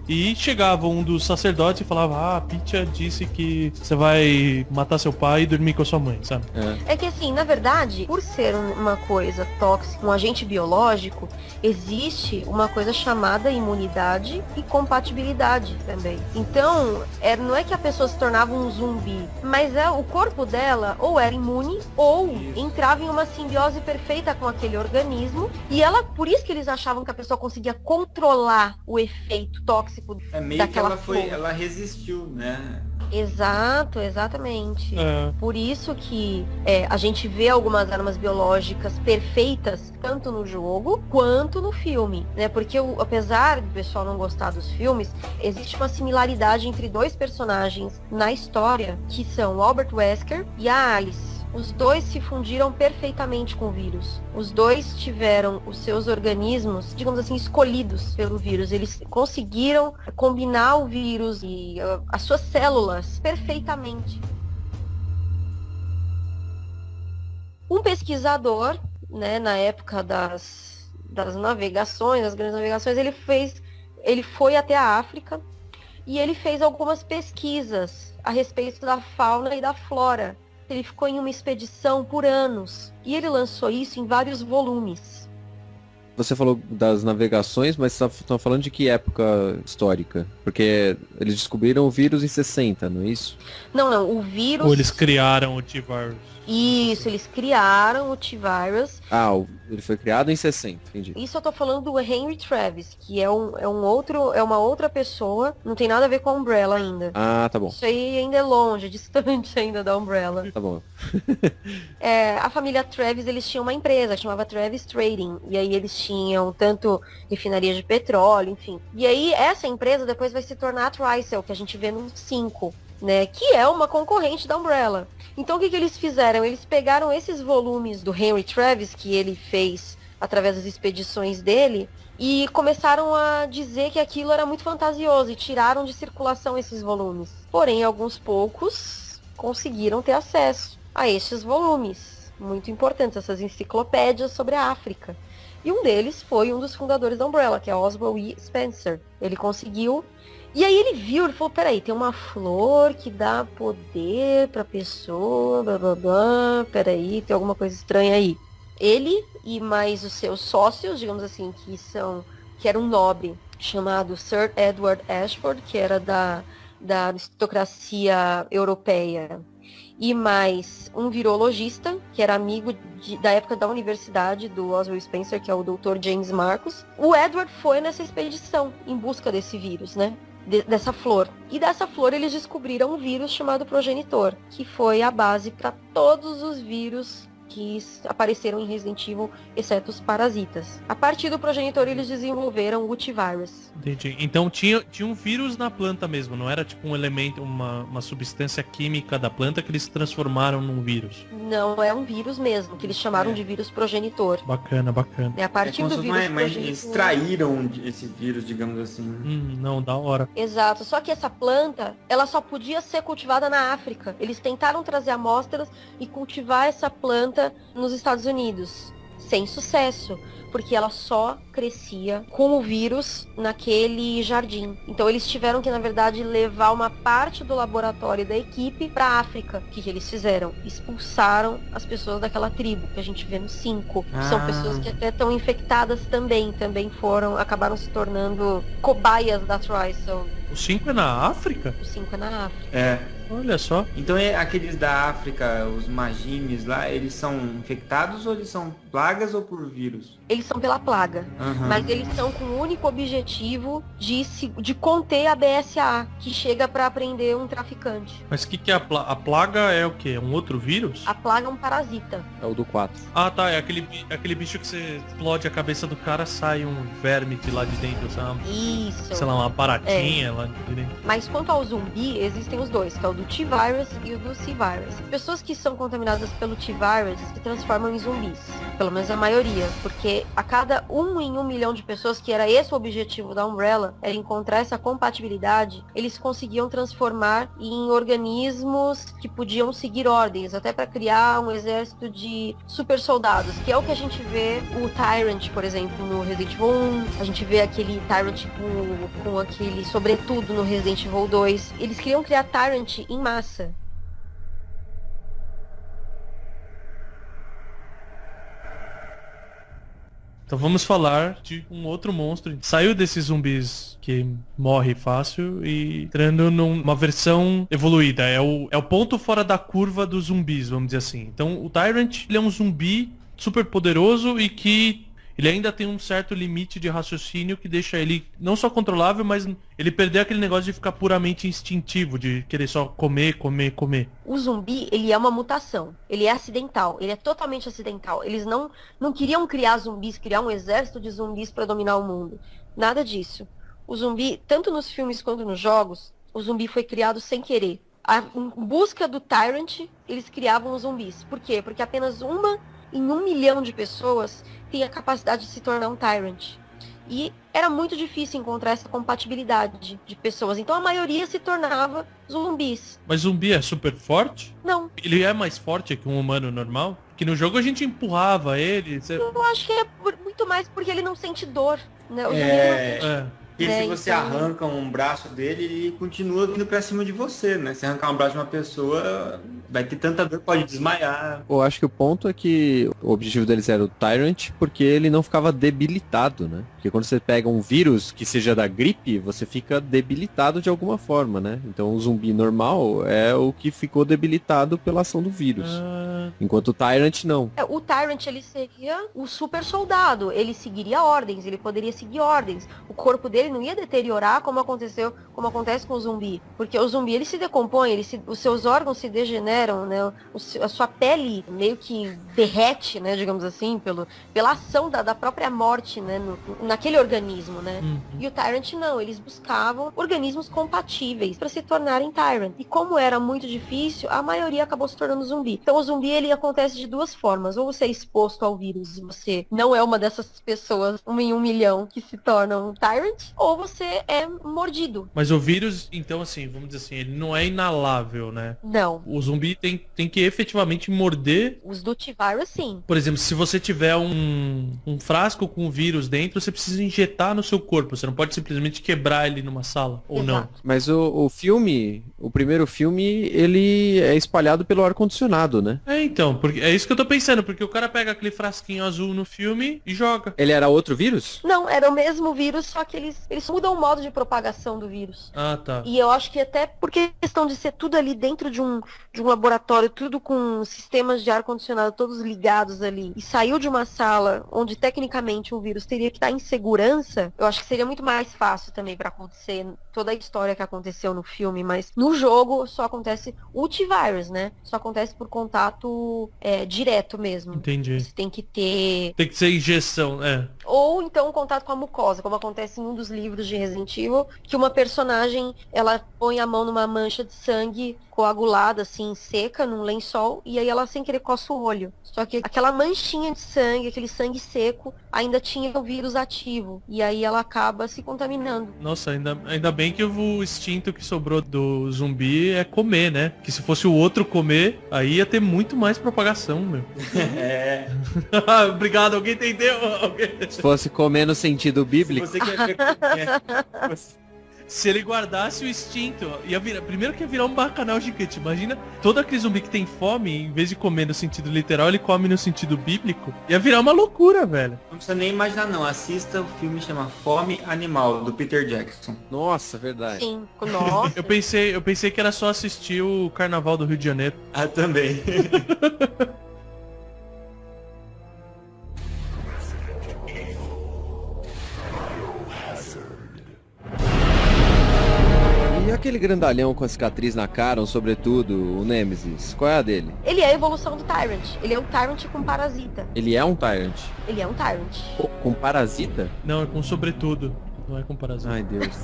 e chegava um dos sacerdotes e falava, a Pitya disse que você vai matar seu pai e dormir com a sua mãe, sabe? É que assim, na verdade, por ser uma coisa tóxica, um agente biológico, existe uma coisa chamada imunidade e compatibilidade também. Então, não é que a pessoa se tornava um zumbi, mas o corpo dela ou era imune ou entrava em uma simbiose perfeita com aquele organismo, e por isso que eles achavam que a pessoa conseguia controlar o efeito tóxico daquela flor. Ela resistiu, né? Exato, exatamente. Por isso que a gente vê algumas armas biológicas perfeitas, tanto no jogo quanto no filme, né? Porque apesar do pessoal não gostar dos filmes, existe uma similaridade entre 2 personagens na história, que são o Albert Wesker e a Alice. Os 2 se fundiram perfeitamente com o vírus. Os 2 tiveram os seus organismos, digamos assim, escolhidos pelo vírus. Eles conseguiram combinar o vírus e as suas células perfeitamente. Um pesquisador, né, na época das navegações, das grandes navegações, ele foi até a África e ele fez algumas pesquisas a respeito da fauna e da flora. Ele ficou em uma expedição por anos e ele lançou isso em vários volumes. Você falou das navegações, mas estão falando de que época histórica? Porque eles descobriram o vírus em 60, não é isso? Não, o vírus... Ou eles criaram o T-Virus? Isso, eles criaram o T-Virus. Ele foi criado em 60, entendi. Isso eu tô falando do Henry Travis, que é uma outra pessoa, não tem nada a ver com a Umbrella ainda. Ah, tá bom. Isso aí ainda é longe, distante ainda da Umbrella. Tá bom. A família Travis, eles tinham uma empresa que chamava Travis Trading, e aí eles tinham tanto refinaria de petróleo, enfim. E aí essa empresa depois vai se tornar a Trisel, que a gente vê no 5. Né, que é uma concorrente da Umbrella. Então o que eles fizeram? Eles pegaram esses volumes do Henry Travis, que ele fez através das expedições dele, e começaram a dizer que aquilo era muito fantasioso, e tiraram de circulação esses volumes. Porém, alguns poucos conseguiram ter acesso a estes volumes muito importantes, essas enciclopédias sobre a África. E um deles foi um dos fundadores da Umbrella, que é Oswald E. Spencer. Ele conseguiu. E aí ele viu, ele falou, peraí, tem uma flor que dá poder pra pessoa, blá blá blá, peraí, tem alguma coisa estranha aí. Ele e mais os seus sócios, digamos assim, que era um nobre chamado Sir Edward Ashford, que era da aristocracia europeia, e mais um virologista, que era amigo da época da universidade do Oswald Spencer, que é o Dr. James Marcus. O Edward foi nessa expedição em busca desse vírus, né? Dessa flor. E dessa flor eles descobriram um vírus chamado progenitor, que foi a base para todos os vírus que apareceram em Resident Evil, exceto os parasitas. A partir do progenitor eles desenvolveram o T-Virus. Entendi. Então tinha um vírus na planta mesmo, não era tipo um elemento, uma substância química da planta que eles transformaram num vírus. Não, é um vírus mesmo, que eles chamaram de vírus progenitor. Bacana. A partir do vírus mas progenitor... extraíram esse vírus, digamos assim. Não, da hora. Exato, só que essa planta, ela só podia ser cultivada na África. Eles tentaram trazer amostras e cultivar essa planta nos Estados Unidos, sem sucesso, porque ela só crescia com o vírus naquele jardim. Então eles tiveram que, na verdade, levar uma parte do laboratório da equipe para a África. O que eles fizeram? Expulsaram as pessoas daquela tribo, que a gente vê no 5. São pessoas que até estão infectadas também acabaram se tornando cobaias da Triton. O 5 é na África? O 5 é na África. É. Olha só. Então aqueles da África, os magines lá, eles são infectados ou eles são plagas ou por vírus? Eles são pela plaga, mas eles são com o único objetivo de conter a BSA, que chega para prender um traficante. Mas o que é a plaga? É o quê? É um outro vírus? A plaga é um parasita. É o do 4. Ah, tá. É aquele bicho que você explode a cabeça do cara, sai um verme de lá de dentro, sabe? Isso. Sei lá, uma baratinha lá de dentro. Mas quanto ao zumbi, existem os dois, que é o do T-Virus e o do C-Virus. Pessoas que são contaminadas pelo T-Virus se transformam em zumbis. Pelo menos a maioria. Porque a cada 1 em 1 milhão de pessoas, que era esse o objetivo da Umbrella, era encontrar essa compatibilidade, eles conseguiam transformar em organismos que podiam seguir ordens, até para criar um exército de super soldados, que é o que a gente vê o Tyrant, por exemplo, no Resident Evil 1. A gente vê aquele Tyrant com aquele sobretudo no Resident Evil 2. Eles queriam criar Tyrant em massa. Então vamos falar de um outro monstro. Saiu desses zumbis que morre fácil e entrando numa versão evoluída. É o ponto fora da curva dos zumbis, vamos dizer assim. Então o Tyrant, ele é um zumbi super poderoso e que ele ainda tem um certo limite de raciocínio que deixa ele não só controlável, mas ele perdeu aquele negócio de ficar puramente instintivo, de querer só comer. O zumbi, ele é uma mutação. Ele é acidental. Ele é totalmente acidental. Eles não queriam criar zumbis, criar um exército de zumbis para dominar o mundo. Nada disso. O zumbi, tanto nos filmes quanto nos jogos, o zumbi foi criado sem querer. Em busca do Tyrant, eles criavam os zumbis. Por quê? Porque apenas uma em 1 milhão de pessoas tem a capacidade de se tornar um Tyrant. E era muito difícil encontrar essa compatibilidade de pessoas. Então a maioria se tornava zumbis. Mas zumbi é super forte? Não. Ele é mais forte que um humano normal? Que no jogo a gente empurrava ele. Eu acho que é muito mais porque ele não sente dor, né? O Porque se você arranca um braço dele, ele continua vindo pra cima de você, né? Se arrancar um braço de uma pessoa, vai ter tanta dor, pode desmaiar. Eu acho que o ponto é que o objetivo deles era o Tyrant, porque ele não ficava debilitado, né? Porque quando você pega um vírus que seja da gripe, você fica debilitado de alguma forma, né? Então o zumbi normal é o que ficou debilitado pela ação do vírus. Enquanto o Tyrant não. O Tyrant, ele seria o super soldado. Ele seguiria ordens, ele poderia seguir ordens. O corpo dele não ia deteriorar como acontece com o zumbi. Porque o zumbi, ele se decompõe, os seus órgãos se degeneram, né? A sua pele meio que derrete, né? Digamos assim, pela ação da própria morte, né? Naquele organismo, né? E o Tyrant não, eles buscavam organismos compatíveis para se tornarem Tyrant. E como era muito difícil, a maioria acabou se tornando zumbi. Então o zumbi, ele acontece de duas formas. Ou você é exposto ao vírus e você não é uma dessas pessoas, 1 em 1 milhão, que se tornam Tyrant, ou você é mordido. Mas o vírus, então assim, vamos dizer assim, ele não é inalável, né? Não. O zumbi tem que efetivamente morder. Os do T-Virus, sim. Por exemplo, se você tiver um frasco com o vírus dentro, você precisa injetar no seu corpo. Você não pode simplesmente quebrar ele numa sala, ou Exato. não. Mas o filme, o primeiro filme, ele é espalhado pelo ar-condicionado, né? É, então, porque é isso que eu tô pensando, porque o cara pega aquele frasquinho azul no filme e joga. Ele era outro vírus? Não, era o mesmo vírus, só que eles mudam o modo de propagação do vírus. Ah, tá. E eu acho que até por questão de ser tudo ali dentro de um laboratório, tudo com sistemas de ar-condicionado todos ligados ali, e saiu de uma sala onde tecnicamente o vírus teria que estar em segurança, eu acho que seria muito mais fácil também pra acontecer toda a história que aconteceu no filme, mas no jogo só acontece o T-Virus, né? Só acontece por contato direto mesmo. Entendi. Você tem que ter... Tem que ser injeção, é. Ou então um contato com a mucosa, como acontece em um dos livros de Resident Evil, que uma personagem, ela põe a mão numa mancha de sangue coagulada, assim, seca, num lençol, e aí ela sem querer coça o olho. Só que aquela manchinha de sangue, aquele sangue seco, ainda tinha o vírus ativo. E aí ela acaba se contaminando. Nossa, ainda bem que o instinto que sobrou do zumbi é comer, né? Que se fosse o outro comer, aí ia ter muito mais propagação, meu. É. Obrigado, alguém entendeu? Se fosse comer no sentido bíblico. Se você quer ver Se ele guardasse o instinto, ia virar. Primeiro que ia virar um bacanal gigante. Imagina todo aquele zumbi que tem fome, em vez de comer no sentido literal, ele come no sentido bíblico. Ia virar uma loucura, velho. Não precisa nem imaginar não. Assista o filme que chama Fome Animal, do Peter Jackson. Nossa, verdade. Sim, nossa. Eu pensei que era só assistir o Carnaval do Rio de Janeiro. Ah, também. E aquele grandalhão com a cicatriz na cara, sobretudo, o Nemesis, qual é a dele? Ele é a evolução do Tyrant. Ele é um Tyrant com parasita. Ele é um Tyrant. Ele é um Tyrant. Com parasita? Não, é com sobretudo. Não é com parasita. Ai, Deus.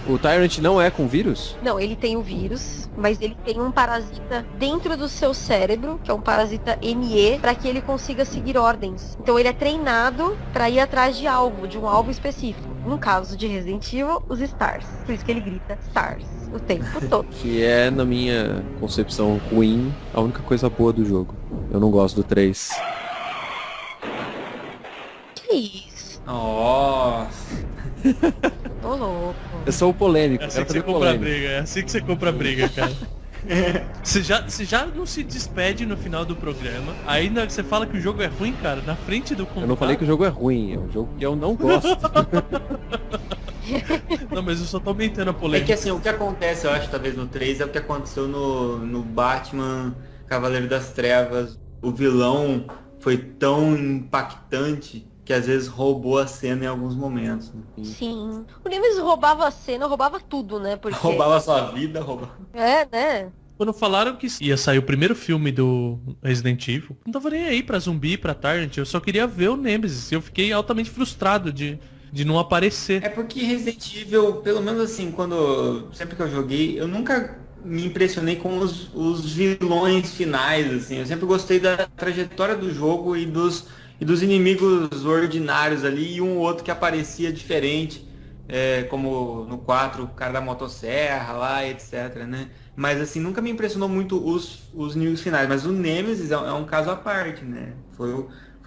O Tyrant não é com vírus? Não, ele tem o vírus, mas ele tem um parasita dentro do seu cérebro, que é um parasita ME, para que ele consiga seguir ordens. Então ele é treinado para ir atrás de alvo, de um alvo específico. No caso de Resident Evil, os Stars. Por isso que ele grita Stars o tempo todo. Que é, na minha concepção ruim, a única coisa boa do jogo. Eu não gosto do 3. Que isso? Nossa. Tô louco. Eu sou o polêmico. É assim que você compra a briga, é assim que você compra a briga, cara. Você já não se despede no final do programa, ainda você fala que o jogo é ruim, cara, na frente do computador. Eu não falei que o jogo é ruim, é um jogo que eu não gosto. Não, mas eu só tô aumentando a polêmica. É que assim, o que acontece, eu acho, talvez no 3, é o que aconteceu no Batman Cavaleiro das Trevas. O vilão foi tão impactante que às vezes roubou a cena em alguns momentos. Né? Sim. O Nemesis roubava a cena, roubava tudo, né? Porque... Roubava a sua vida, roubava... É, né? Quando falaram que ia sair o primeiro filme do Resident Evil, não tava nem aí pra zumbi, pra Tyrant, eu só queria ver o Nemesis. Eu fiquei altamente frustrado de não aparecer. É porque Resident Evil, pelo menos assim, sempre que eu joguei, eu nunca me impressionei com os vilões finais, assim. Eu sempre gostei da trajetória do jogo e dos inimigos ordinários ali, e um outro que aparecia diferente, como no 4, o cara da motosserra lá, etc, né? Mas assim, nunca me impressionou muito os inimigos finais, mas o Nemesis é um caso à parte, né? Foi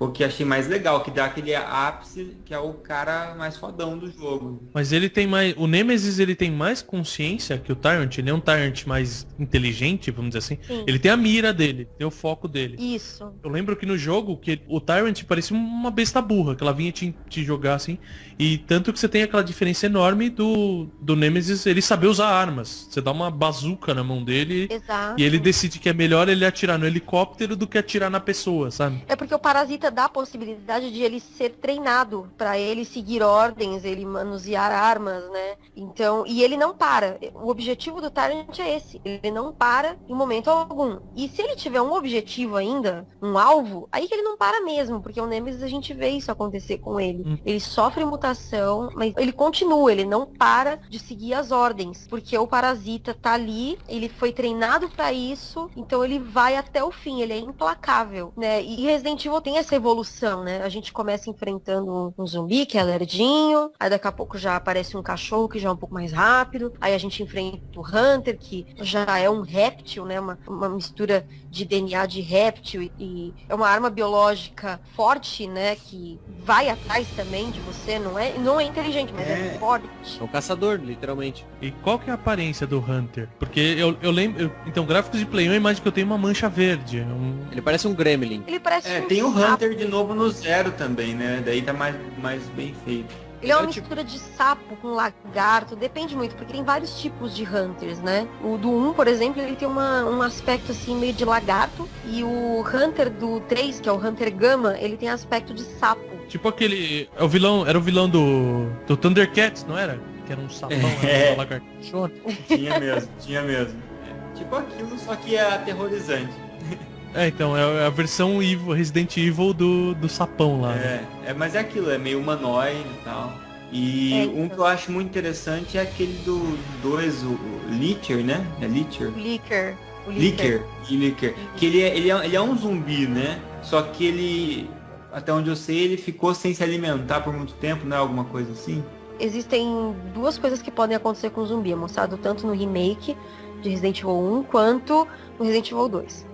o que achei mais legal, que dá aquele ápice, que é o cara mais fodão do jogo. Mas ele tem mais... O Nemesis, ele tem mais consciência que o Tyrant. Ele é um Tyrant mais inteligente, vamos dizer assim. Sim. Ele tem a mira dele, tem o foco dele. Isso. Eu lembro que no jogo, que o Tyrant parecia uma besta burra, que ela vinha te jogar assim. E tanto que você tem aquela diferença enorme do Nemesis, ele saber usar armas. Você dá uma bazuca na mão dele. Exato. E ele decide que é melhor ele atirar no helicóptero do que atirar na pessoa, sabe? É porque o parasita parasita dá a possibilidade de ele ser treinado para ele seguir ordens, ele manusear armas, né? Então, e ele não para. O objetivo do Tyrant é esse. Ele não para em momento algum. E se ele tiver um objetivo ainda, um alvo, aí que ele não para mesmo, porque o Nemesis a gente vê isso acontecer com ele. Ele sofre mutação, mas ele continua, ele não para de seguir as ordens, porque o parasita tá ali, ele foi treinado para isso, então ele vai até o fim, ele é implacável, né? E Resident Evil tem essa evolução, né? A gente começa enfrentando um zumbi que é lerdinho, aí daqui a pouco já aparece um cachorro que já é um pouco mais rápido, aí a gente enfrenta o Hunter, que já é um réptil, né? Uma mistura de DNA de réptil e é uma arma biológica forte, né? Que vai atrás também de você, não é inteligente, mas é forte. É um caçador, literalmente. E qual que é a aparência do Hunter? Porque eu lembro... Então, gráficos de Play 1, a imagem que eu tenho é uma mancha verde. Ele parece um gremlin. Ele parece tem o Hunter de novo no 0 também, né? Daí tá mais bem feito. Ele é uma mistura de sapo com lagarto, depende muito, porque tem vários tipos de Hunters, né? O do 1, por exemplo, ele tem um aspecto assim meio de lagarto, e o Hunter do 3, que é o Hunter Gamma, ele tem aspecto de sapo. Tipo aquele... Era o vilão do Thundercats, não era? Que era um sapão, era uma lagartixona. Tinha mesmo. Tipo aquilo, só que é aterrorizante. Então, é a versão Resident Evil do sapão lá. Mas é aquilo, é meio humanoide e tal. E um que eu acho muito interessante é aquele do 2, o Licker, né? É Licker? Licker. Que ele é um zumbi, né? Só que ele, até onde eu sei, ele ficou sem se alimentar por muito tempo, né? Alguma coisa assim. Existem duas coisas que podem acontecer com o zumbi, é mostrado tanto no remake de Resident Evil 1 quanto no Resident Evil 2.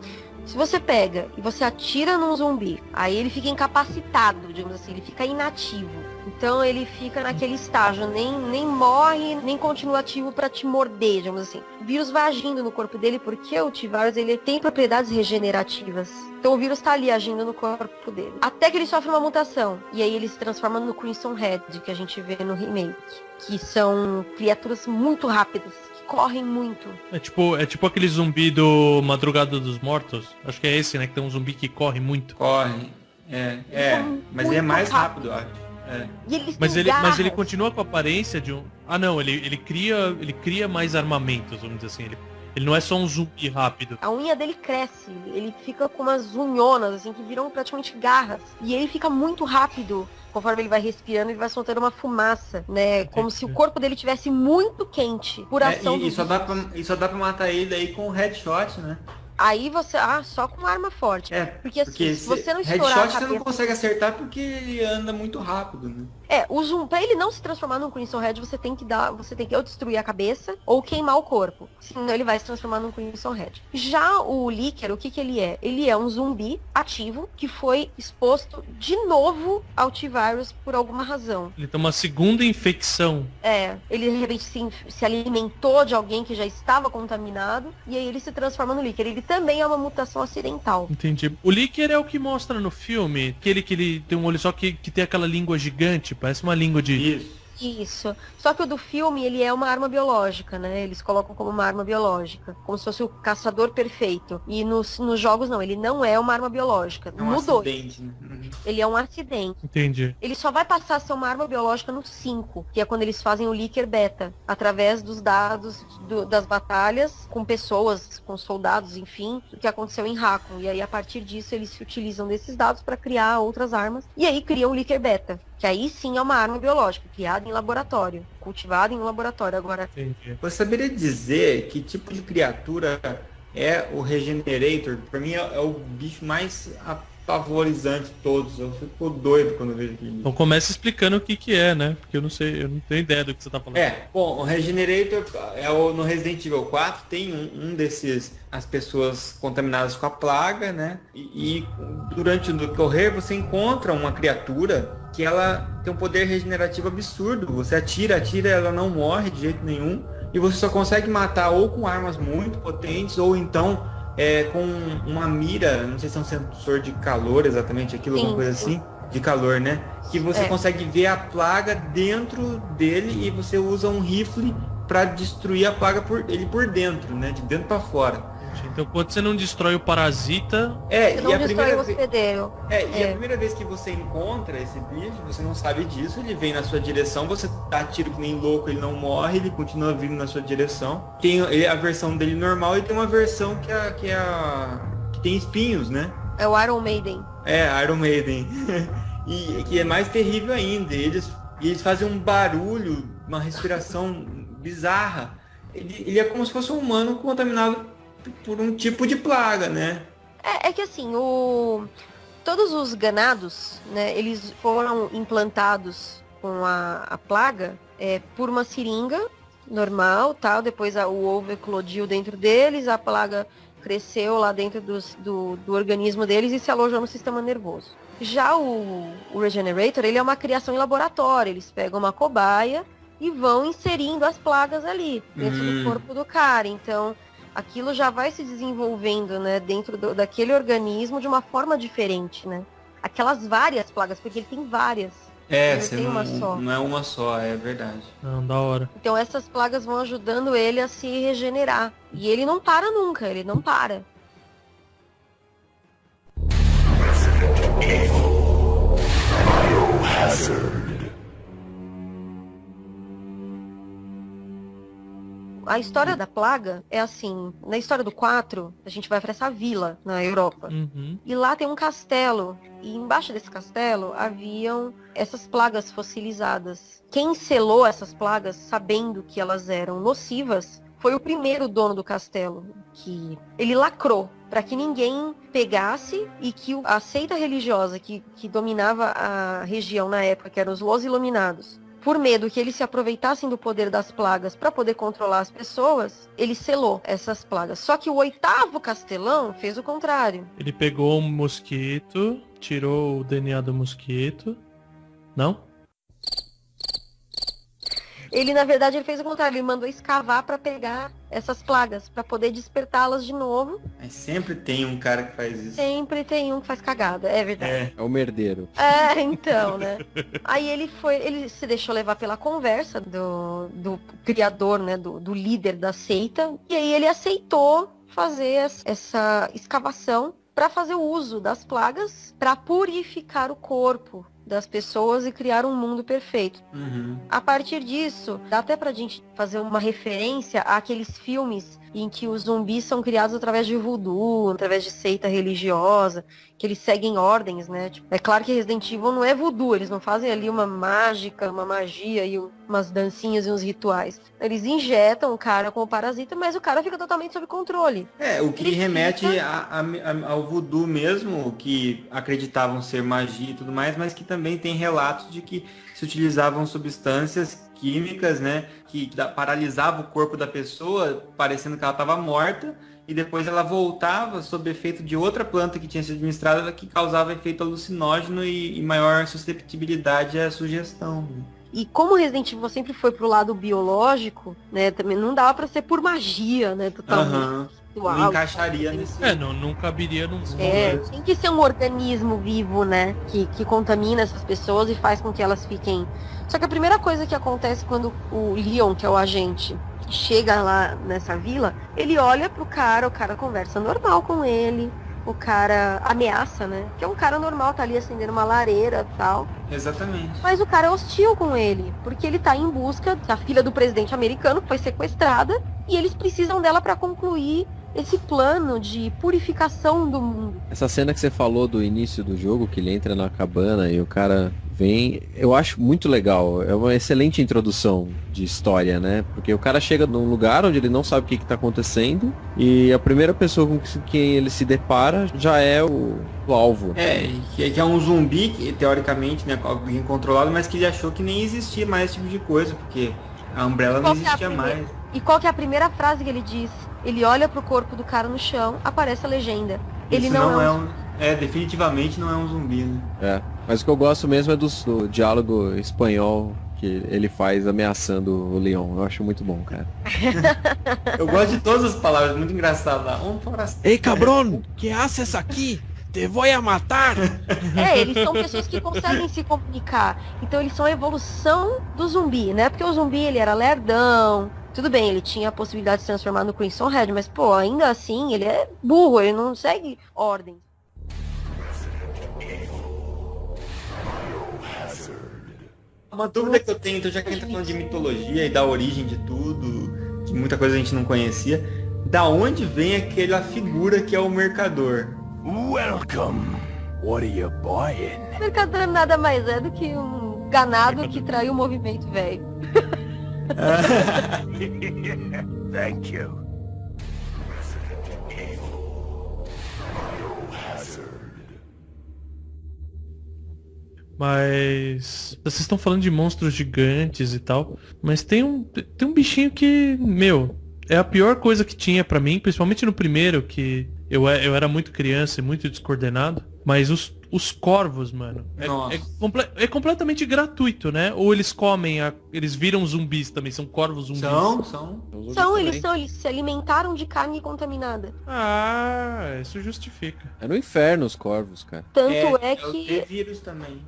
Se você pega e você atira num zumbi, aí ele fica incapacitado, digamos assim, ele fica inativo. Então ele fica naquele estágio, nem morre, nem continua ativo pra te morder, digamos assim. O vírus vai agindo no corpo dele porque o T-Virus ele tem propriedades regenerativas. Então o vírus tá ali agindo no corpo dele. Até que ele sofre uma mutação. E aí ele se transforma no Crimson Red, que a gente vê no remake. Que são criaturas muito rápidas. Correm muito. É tipo aquele zumbi do Madrugada dos Mortos. Acho que é esse, né? Que tem um zumbi que corre muito. Corre. Mas ele é mais rápido, eu acho. Mas ele continua com a aparência de um... Ah, não, ele cria mais armamentos, vamos dizer assim. Ele não é só um zumbi rápido. A unha dele cresce, ele fica com umas unhonas, assim, que viram praticamente garras. E ele fica muito rápido. Conforme ele vai respirando, ele vai soltando uma fumaça, né? Como se o corpo dele tivesse muito quente por ação do só dá pra matar ele aí com um headshot, né? Aí você... só com arma forte. Porque assim, se você não estourar headshot a cabeça... você não consegue acertar porque ele anda muito rápido, né? Pra ele não se transformar num Crimson Red, você tem que ou destruir a cabeça ou queimar o corpo. Senão ele vai se transformar num Crimson Red. Já o Licker, o que ele é? Ele é um zumbi ativo que foi exposto de novo ao T-Virus por alguma razão. Ele tem uma segunda infecção. Ele de repente se alimentou de alguém que já estava contaminado e aí ele se transforma no Licker. Ele também é uma mutação acidental. Entendi. O Licker é o que mostra no filme, aquele que ele tem um olho só que tem aquela língua gigante, parece uma língua de... Isso. Só que o do filme, ele é uma arma biológica, né? Eles colocam como uma arma biológica. Como se fosse o caçador perfeito. E nos jogos, não. Ele não é uma arma biológica. É um acidente, né? Ele é um acidente. Entendi. Ele só vai passar a ser uma arma biológica no 5. Que é quando eles fazem o Licker Beta. Através dos dados das batalhas com pessoas, com soldados, enfim. O que aconteceu em Raccoon. E aí, a partir disso, eles se utilizam desses dados para criar outras armas. E aí, criam o Licker Beta. Que aí sim é uma arma biológica, criada em laboratório, cultivada em laboratório. Agora, você saberia dizer que tipo de criatura é o Regenerator? Pra mim é o bicho mais apavorizante de todos. Eu fico doido quando eu vejo aquilo. Então começa explicando o que é, né? Porque eu não tenho ideia do que você tá falando. Bom, o Regenerator no Resident Evil 4 tem um desses, as pessoas contaminadas com a plaga, né? E durante o decorrer você encontra uma criatura que ela tem um poder regenerativo absurdo. Você atira, ela não morre de jeito nenhum. E você só consegue matar ou com armas muito potentes, ou então com uma mira, não sei se é um sensor de calor exatamente aquilo, alguma coisa assim, de calor, né? Que você consegue ver a plaga dentro dele e você usa um rifle para destruir a plaga por dentro, né? De dentro para fora. Então quando você não destrói o parasita... Você não destrói o hospedeiro. E a primeira vez que você encontra esse bicho, você não sabe disso, ele vem na sua direção, você dá tiro que nem louco, ele não morre, ele continua vindo na sua direção. Tem a versão dele normal e tem uma versão que tem espinhos, né? É o Iron Maiden. Iron Maiden. E que é mais terrível ainda. Eles fazem um barulho, uma respiração bizarra. Ele é como se fosse um humano contaminado por um tipo de plaga, né? É que assim, todos os ganados, né, eles foram implantados com a plaga por uma seringa normal, tal. Depois o ovo eclodiu dentro deles, a plaga cresceu lá dentro do organismo deles e se alojou no sistema nervoso. Já o Regenerator, ele é uma criação em laboratório. Eles pegam uma cobaia e vão inserindo as plagas ali, dentro do corpo do cara. Então, aquilo já vai se desenvolvendo, né, dentro daquele organismo de uma forma diferente, né? Aquelas várias plagas, porque ele tem várias. Não é uma só, é verdade. Não, da hora. Então essas plagas vão ajudando ele a se regenerar. E ele não para nunca, ele não para. A história da plaga é assim, na história do 4, a gente vai para essa vila na Europa. E lá tem um castelo. E embaixo desse castelo haviam essas plagas fossilizadas. Quem selou essas plagas, sabendo que elas eram nocivas, foi o primeiro dono do castelo. Que ele lacrou para que ninguém pegasse e que a seita religiosa que dominava a região na época, que eram os Los Iluminados, por medo que eles se aproveitassem do poder das plagas para poder controlar as pessoas, ele selou essas plagas. Só que o 8º castelão fez o contrário. Ele pegou um mosquito, tirou o DNA do mosquito. Não? Ele, na verdade, ele fez o contrário. Ele mandou escavar para pegar essas plagas, para poder despertá-las de novo. Mas sempre tem um cara que faz isso. Sempre tem um que faz cagada, é verdade. É o merdeiro. Então, né? Aí ele se deixou levar pela conversa do criador, né? Do líder da seita. E aí ele aceitou fazer essa escavação para fazer o uso das plagas para purificar o corpo das pessoas e criar um mundo perfeito. A partir disso, dá até pra gente fazer uma referência àqueles filmes em que os zumbis são criados através de voodoo, através de seita religiosa, que eles seguem ordens, né? Tipo, é claro que Resident Evil não é voodoo, eles não fazem ali uma mágica, uma magia e umas dancinhas e uns rituais. Eles injetam o cara com o parasita, mas o cara fica totalmente sob controle. O que remete ao voodoo mesmo, que acreditavam ser magia e tudo mais, mas que também tem relatos de que se utilizavam substâncias químicas, né, que paralisava o corpo da pessoa, parecendo que ela estava morta, e depois ela voltava sob efeito de outra planta que tinha sido administrada, que causava efeito alucinógeno e maior susceptibilidade à sugestão. E como Resident Evil sempre foi pro lado biológico, né, também não dava pra ser por magia, né, totalmente. Não encaixaria nesse... não caberia num... Tem que ser um organismo vivo, né, que contamina essas pessoas e faz com que elas fiquem... Só que a primeira coisa que acontece quando o Leon, que é o agente, chega lá nessa vila, ele olha pro cara, o cara conversa normal com ele, o cara ameaça, né? Que é um cara normal, tá ali acendendo uma lareira e tal. Exatamente. Mas o cara é hostil com ele, porque ele tá em busca da filha do presidente americano, que foi sequestrada, e eles precisam dela para concluir esse plano de purificação do mundo. Essa cena que você falou do início do jogo, que ele entra na cabana e o cara vem, eu acho muito legal. É uma excelente introdução de história, né? Porque o cara chega num lugar onde ele não sabe o que está acontecendo e a primeira pessoa com quem ele se depara já é o alvo. Que é um zumbi, que, teoricamente, né, alguém controlado, mas que ele achou que nem existia mais esse tipo de coisa, porque a Umbrella não existia mais. E qual que é a primeira frase que ele diz? Ele olha pro corpo do cara no chão, aparece a legenda. Ele não é definitivamente não é um zumbi, né? Mas o que eu gosto mesmo é do diálogo espanhol que ele faz ameaçando o Leon. Eu acho muito bom, cara. Eu gosto de todas as palavras, muito engraçado lá. Ei, cabrón, que haces aqui? te vou a matar. Eles são pessoas que conseguem se comunicar. Então eles são a evolução do zumbi, né? Porque o zumbi, ele era lerdão. Tudo bem, ele tinha a possibilidade de se transformar no Crimson Head, mas, pô, ainda assim, ele é burro, ele não segue ordens. Uma dúvida que eu tenho, então, já que a gente tá falando de mitologia e da origem de tudo, de muita coisa a gente não conhecia, da onde vem aquela figura que é o Mercador? Welcome. What are you buying? O Mercador nada mais é do que um ganado que traiu o movimento velho. Thank you. Mas vocês estão falando de monstros gigantes e tal, mas tem um bichinho que, meu, é a pior coisa que tinha pra mim, principalmente no primeiro, que eu era muito criança e muito descoordenado, mas os corvos, mano, é completamente gratuito, né? Ou eles comem, eles viram zumbis também, são corvos zumbis. Eles se alimentaram de carne contaminada. Ah, isso justifica. É no inferno os corvos, cara. Tanto é que... Tem vírus também.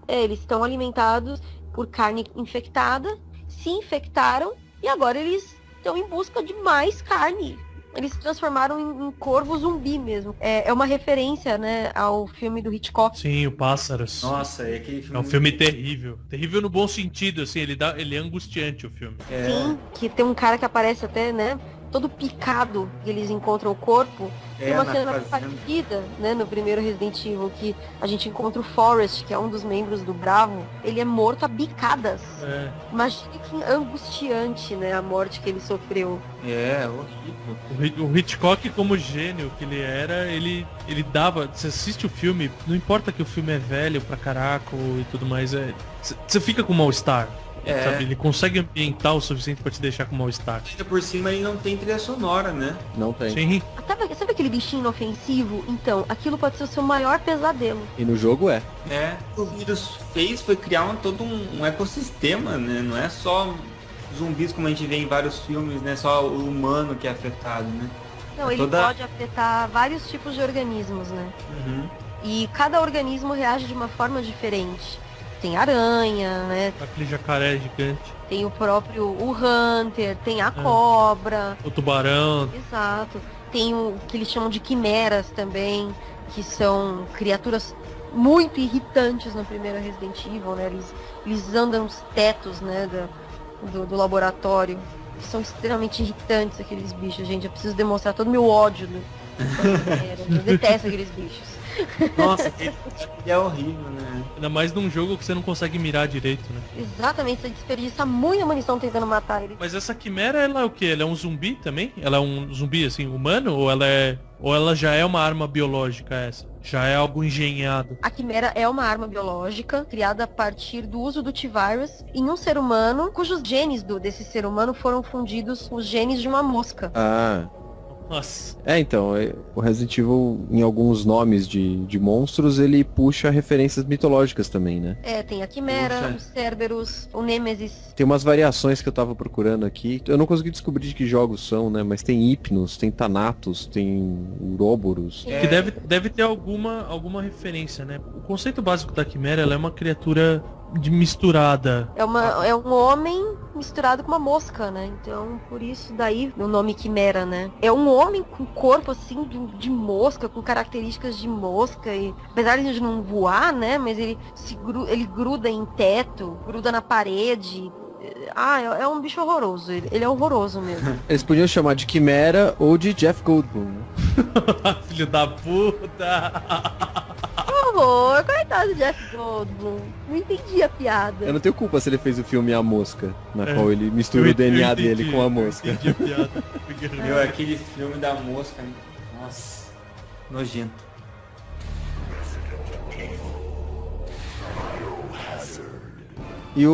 Eles estão alimentados por carne infectada, se infectaram e agora eles estão em busca de mais carne. Eles se transformaram em corvo zumbi mesmo. É uma referência, né, ao filme do Hitchcock. Sim, o Pássaros. Nossa, é aquele filme... É um filme terrível. Terrível no bom sentido, assim, ele é angustiante, o filme. Sim, que tem um cara que aparece até, né, todo picado, e eles encontram o corpo. Tem uma cena parecida, né, no primeiro Resident Evil, que a gente encontra o Forrest, que é um dos membros do Bravo. Ele é morto a bicadas. Imagina que angustiante, né, a morte que ele sofreu. É, horrível. O Hitchcock, como gênio que ele era, ele dava... Você assiste o filme, não importa que o filme é velho pra caraca e tudo mais, você fica com mal-estar. Sabe? Ele consegue ambientar o suficiente pra te deixar com mal-estar. Ainda por cima ele não tem trilha sonora, né? Não tem. Sim. Sabe aquele bichinho inofensivo? Então, aquilo pode ser o seu maior pesadelo. E no jogo é. O vírus fez foi criar todo um ecossistema, né? Não é só zumbis como a gente vê em vários filmes, né? Só o humano que é afetado, né? Não, ele pode afetar vários tipos de organismos, né? Uhum. E cada organismo reage de uma forma diferente. Tem aranha, né? Aquele jacaré gigante. Tem o próprio Hunter, tem a cobra. O tubarão. Exato. Tem o que eles chamam de quimeras também, que são criaturas muito irritantes no primeiro Resident Evil, né? Eles andam nos tetos, né, do laboratório. São extremamente irritantes aqueles bichos, gente. Eu preciso demonstrar todo o meu ódio eu detesto aqueles bichos. Nossa, ele é horrível, né? Ainda mais num jogo que você não consegue mirar direito, né? Exatamente, você desperdiça muita munição tentando matar ele. Mas essa quimera, ela é o quê? Ela é um zumbi também? Ela é um zumbi, assim, humano? Ou ela já é uma arma biológica essa? Já é algo engenhado? A quimera é uma arma biológica criada a partir do uso do T-Virus em um ser humano, cujos genes desse ser humano foram fundidos com os genes de uma mosca. Nossa. Então, o Resident Evil, em alguns nomes de monstros, ele puxa referências mitológicas também, né? Tem a Quimera, o Cerberus, o Nemesis. Tem umas variações que eu tava procurando aqui. Eu não consegui descobrir de que jogos são, né? Mas tem Hypnos, tem Thanatos, tem Uroboros. Que deve ter alguma referência, né? O conceito básico da Quimera, ela é uma criatura misturada. É um homem misturado com uma mosca, né? Então, por isso daí o nome Quimera, né? É um homem com corpo assim de mosca, com características de mosca. E apesar de não voar, né? Mas ele gruda em teto, gruda na parede. É um bicho horroroso. Ele é horroroso mesmo. Eles podiam chamar de Quimera ou de Jeff Goldblum. Filho da puta! Por favor, coitado do Jeff Goldblum. Não entendi a piada. Eu não tenho culpa se ele fez o filme A Mosca, na qual ele mistura o DNA dele com a mosca. Eu entendi a piada. Aquele filme da mosca, nossa, nojento. E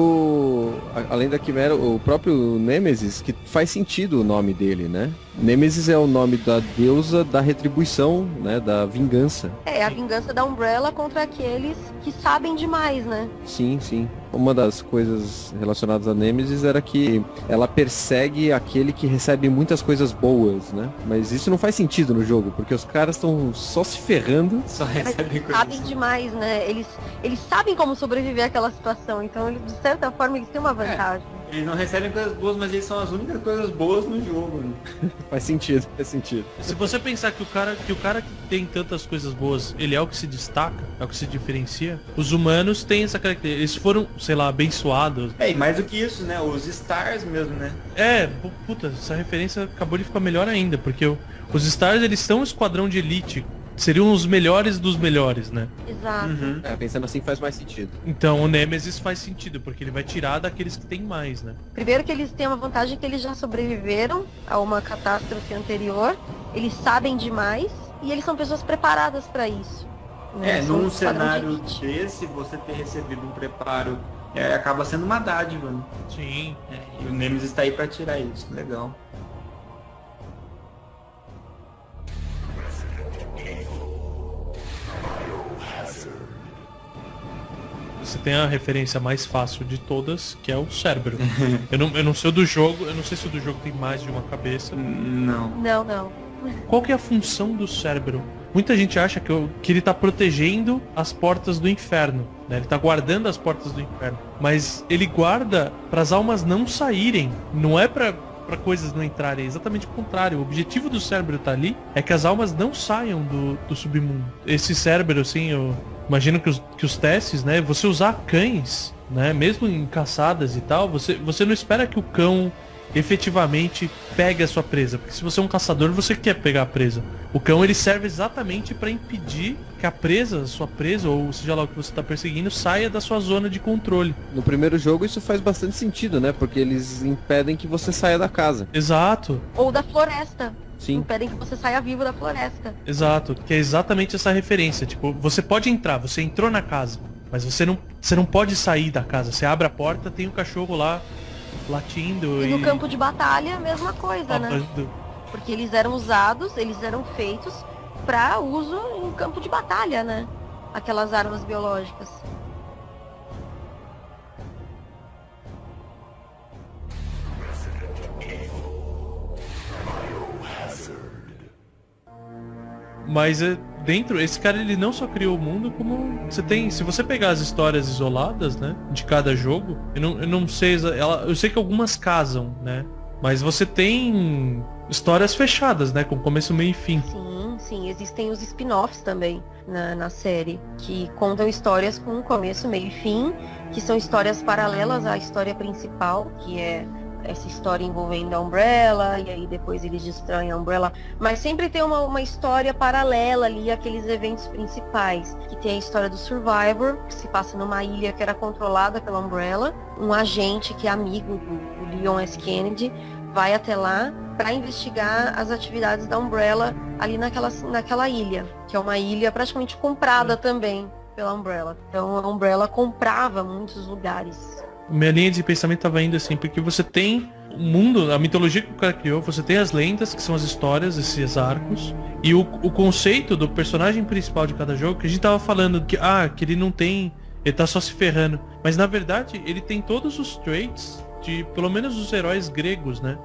além da Quimera, o próprio Nemesis, que faz sentido o nome dele, né? Nêmesis é o nome da deusa da retribuição, né? Da vingança. É a vingança da Umbrella contra aqueles que sabem demais, né? Sim, sim. Uma das coisas relacionadas a Nêmesis era que ela persegue aquele que recebe muitas coisas boas, né? Mas isso não faz sentido no jogo, porque os caras estão só se ferrando. Só recebem coisas. Sabem demais, né? Eles sabem como sobreviver àquela situação, então eles, de certa forma eles têm uma vantagem. Eles não recebem coisas boas, mas eles são as únicas coisas boas no jogo. Né? Faz sentido, faz sentido. Se você pensar que o cara que tem tantas coisas boas, ele é o que se destaca, é o que se diferencia, os humanos têm essa característica. Eles foram, sei lá, abençoados. E mais do que isso, né? Os Stars mesmo, né? Puta, essa referência acabou de ficar melhor ainda, porque os Stars, eles são um esquadrão de elite. Seriam os melhores dos melhores, né? Exato. Uhum. Pensando assim faz mais sentido. Então o Nêmesis faz sentido, porque ele vai tirar daqueles que tem mais, né? Primeiro que eles têm uma vantagem que eles já sobreviveram a uma catástrofe anterior, eles sabem demais e eles são pessoas preparadas para isso. Né? Num cenário desse, você ter recebido um preparo acaba sendo uma dádiva, né? Sim. E o Nemesis está aí para tirar isso, legal. Você tem a referência mais fácil de todas, que é o cérebro. eu não sei o do jogo, eu não sei se o do jogo tem mais de uma cabeça. Não. Qual que é a função do cérebro? Muita gente acha que ele tá protegendo as portas do inferno, né? Ele tá guardando as portas do inferno. Mas ele guarda para as almas não saírem. Não é para coisas não entrarem, é exatamente o contrário. O objetivo do cérebro tá ali é que as almas não saiam do submundo. Esse cérebro, assim, eu imagino que os testes, né? Você usar cães, né? Mesmo em caçadas e tal, você não espera que o cão efetivamente pegue a sua presa, porque se você é um caçador, você quer pegar a presa. O cão, ele serve exatamente para impedir que a presa, sua presa, ou seja lá o que você está perseguindo, saia da sua zona de controle. No primeiro jogo isso faz bastante sentido, né? Porque eles impedem que você saia da casa. Exato. Ou da floresta. Sim. Impedem que você saia vivo da floresta. Exato, que é exatamente essa referência. Tipo, você pode entrar, você entrou na casa, mas você não pode sair da casa. Você abre a porta, tem um cachorro lá latindo. E no campo de batalha, a mesma coisa, né? Porque eles eram usados, eles eram feitos para uso em campo de batalha, né? Aquelas armas biológicas. Mas dentro, esse cara, ele não só criou o mundo, como você tem, se você pegar as histórias isoladas, né, de cada jogo, eu não sei, eu sei que algumas casam, né, mas você tem histórias fechadas, né, com começo, meio e fim. Sim, existem os spin-offs também na série, que contam histórias com começo, meio e fim, que são histórias paralelas à história principal, que é essa história envolvendo a Umbrella, e aí depois eles destroem a Umbrella, mas sempre tem uma história paralela ali àqueles eventos principais, que tem a história do Survivor, que se passa numa ilha que era controlada pela Umbrella, um agente que é amigo do Leon S. Kennedy, vai até lá para investigar as atividades da Umbrella ali naquela ilha, que é uma ilha praticamente comprada também pela Umbrella. Então a Umbrella comprava muitos lugares. Minha linha de pensamento estava indo assim, porque você tem o mundo, a mitologia que o cara criou, você tem as lendas, que são as histórias, esses arcos, e o conceito do personagem principal de cada jogo, que a gente tava falando que ele não tem, ele tá só se ferrando. Mas na verdade, ele tem todos os traits de, pelo menos, os heróis gregos, né?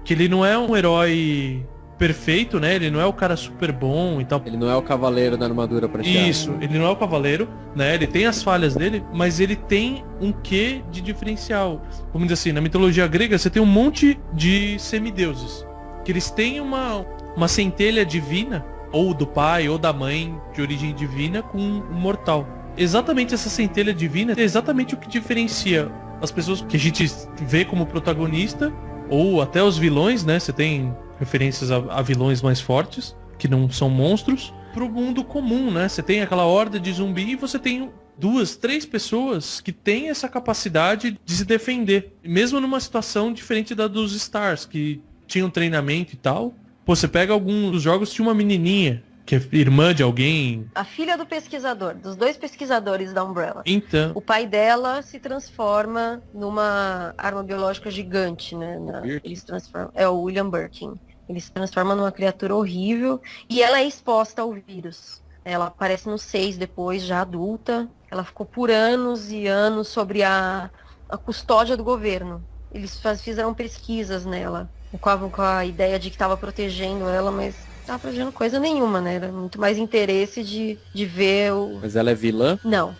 Que ele não é um herói perfeito, né? Ele não é o cara super bom e tal. Ele não é o cavaleiro da armadura prateada. Isso, ele não é o cavaleiro, né? Ele tem as falhas dele, mas ele tem um quê de diferencial. Vamos dizer assim, na mitologia grega você tem um monte de semideuses, que eles têm uma centelha divina, ou do pai, ou da mãe, de origem divina, com um mortal. Exatamente essa centelha divina é exatamente o que diferencia as pessoas que a gente vê como protagonista, ou até os vilões, né? Você tem referências a vilões mais fortes, que não são monstros, pro mundo comum, né? Você tem aquela horda de zumbi e você tem 2, 3 pessoas que têm essa capacidade de se defender. Mesmo numa situação diferente da dos Stars, que tinham treinamento e tal. Pô, você pega alguns dos jogos, tinha uma menininha, que é irmã de alguém. A filha do pesquisador, dos 2 pesquisadores da Umbrella. Então. O pai dela se transforma numa arma biológica gigante, né? Eles transformam. É o William Birkin. Ele se transforma numa criatura horrível e ela é exposta ao vírus. Ela aparece no 6 depois, já adulta. Ela ficou por anos e anos sobre a custódia do governo. Eles fizeram pesquisas nela, com a ideia de que estava protegendo ela, mas não estava protegendo coisa nenhuma, né? Era muito mais interesse de ver o... Mas ela é vilã? Não,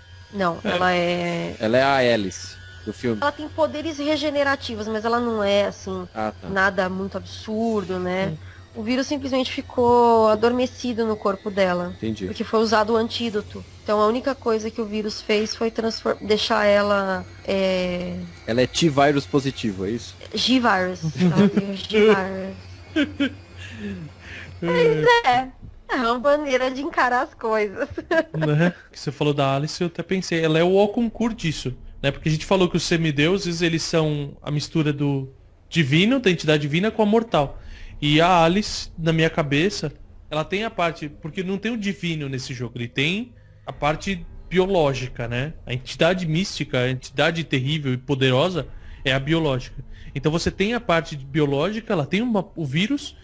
ela é... Ela é a Alice do filme. Ela tem poderes regenerativos, mas ela não é, assim, nada muito absurdo, né? O vírus simplesmente ficou adormecido no corpo dela. Entendi. Porque foi usado o antídoto. Então a única coisa que o vírus fez foi deixar ela... Ela é T-Virus positivo, é isso? G-Virus. Ela tem o G-Virus. Mas é uma maneira de encarar as coisas. Né? Que você falou da Alice, eu até pensei, ela é o concurso disso, né? Porque a gente falou que os semideuses, eles são a mistura do divino, da entidade divina, com a mortal. E a Alice, na minha cabeça, ela tem a parte... Porque não tem o divino nesse jogo, ele tem a parte biológica, né? A entidade mística, a entidade terrível e poderosa é a biológica. Então você tem a parte biológica, ela tem o vírus...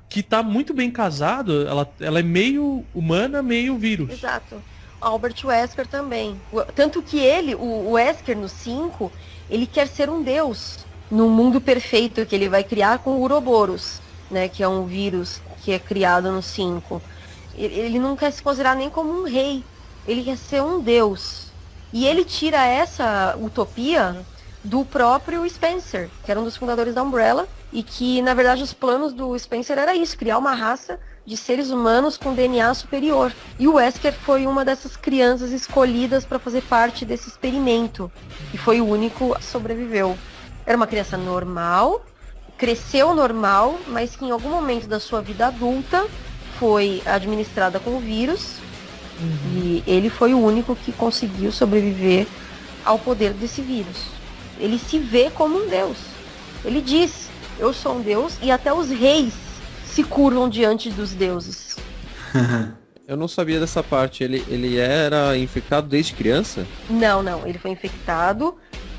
que tá muito bem casado, ela é meio humana, meio vírus. Exato. Albert Wesker também. Tanto que o Wesker no 5, ele quer ser um deus no mundo perfeito que ele vai criar com o Uroboros, né, que é um vírus que é criado no 5. Ele não quer se considerar nem como um rei, ele quer ser um deus. E ele tira essa utopia do próprio Spencer, que era um dos fundadores da Umbrella, e que, na verdade, os planos do Spencer era isso, criar uma raça de seres humanos com DNA superior. E o Wesker foi uma dessas crianças escolhidas para fazer parte desse experimento, e foi o único que sobreviveu. Era uma criança normal, cresceu normal, mas que em algum momento da sua vida adulta foi administrada com o vírus, e ele foi o único que conseguiu sobreviver ao poder desse vírus. Ele se vê como um deus. Ele diz: eu sou um deus, e até os reis se curvam diante dos deuses. Eu não sabia dessa parte. Ele era infectado desde criança? Não. Ele foi infectado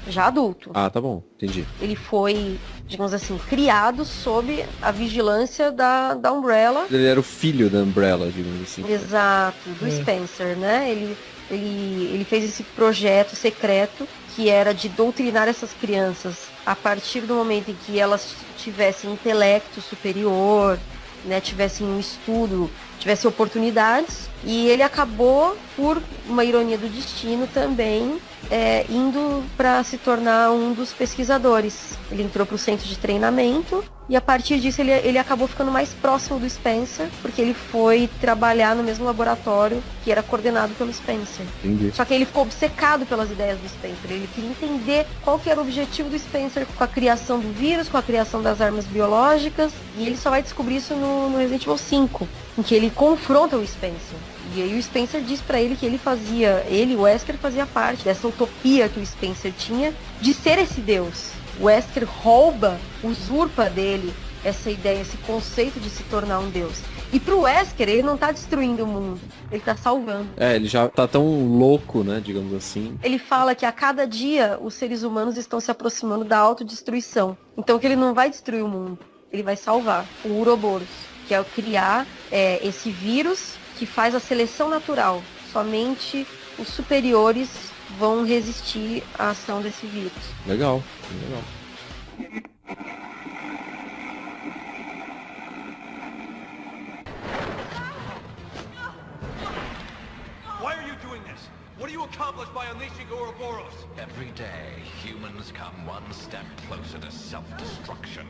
já adulto. Ah, tá bom. Entendi. Ele foi, digamos assim, criado sob a vigilância da Umbrella. Ele era o filho da Umbrella, digamos assim. Exato, do Spencer, né? Ele fez esse projeto secreto que era de doutrinar essas crianças a partir do momento em que elas tivessem intelecto superior, né, tivessem um estudo, tivessem oportunidades, e ele acabou, por uma ironia do destino também, indo para se tornar um dos pesquisadores. Ele entrou para o centro de treinamento e a partir disso ele acabou ficando mais próximo do Spencer, porque ele foi trabalhar no mesmo laboratório que era coordenado pelo Spencer. Entendi. Só que ele ficou obcecado pelas ideias do Spencer. Ele queria entender qual que era o objetivo do Spencer com a criação do vírus, com a criação das armas biológicas, e ele só vai descobrir isso no Resident Evil 5, em que ele confronta o Spencer. E aí o Spencer diz pra ele que ele, o Wesker, fazia parte dessa utopia que o Spencer tinha de ser esse deus. O Wesker usurpa dele essa ideia, esse conceito de se tornar um deus. E pro Wesker, ele não tá destruindo o mundo, ele tá salvando. Ele já tá tão louco, né, digamos assim. Ele fala que a cada dia os seres humanos estão se aproximando da autodestruição. Então que ele não vai destruir o mundo, ele vai salvar o Uroboros, que é criar esse vírus que faz a seleção natural. Somente os superiores vão resistir à ação desse vírus. Legal. Why are you doing this? What do you accomplish by unleashing Ouroboros? Every day, humans come one step closer to self-destruction.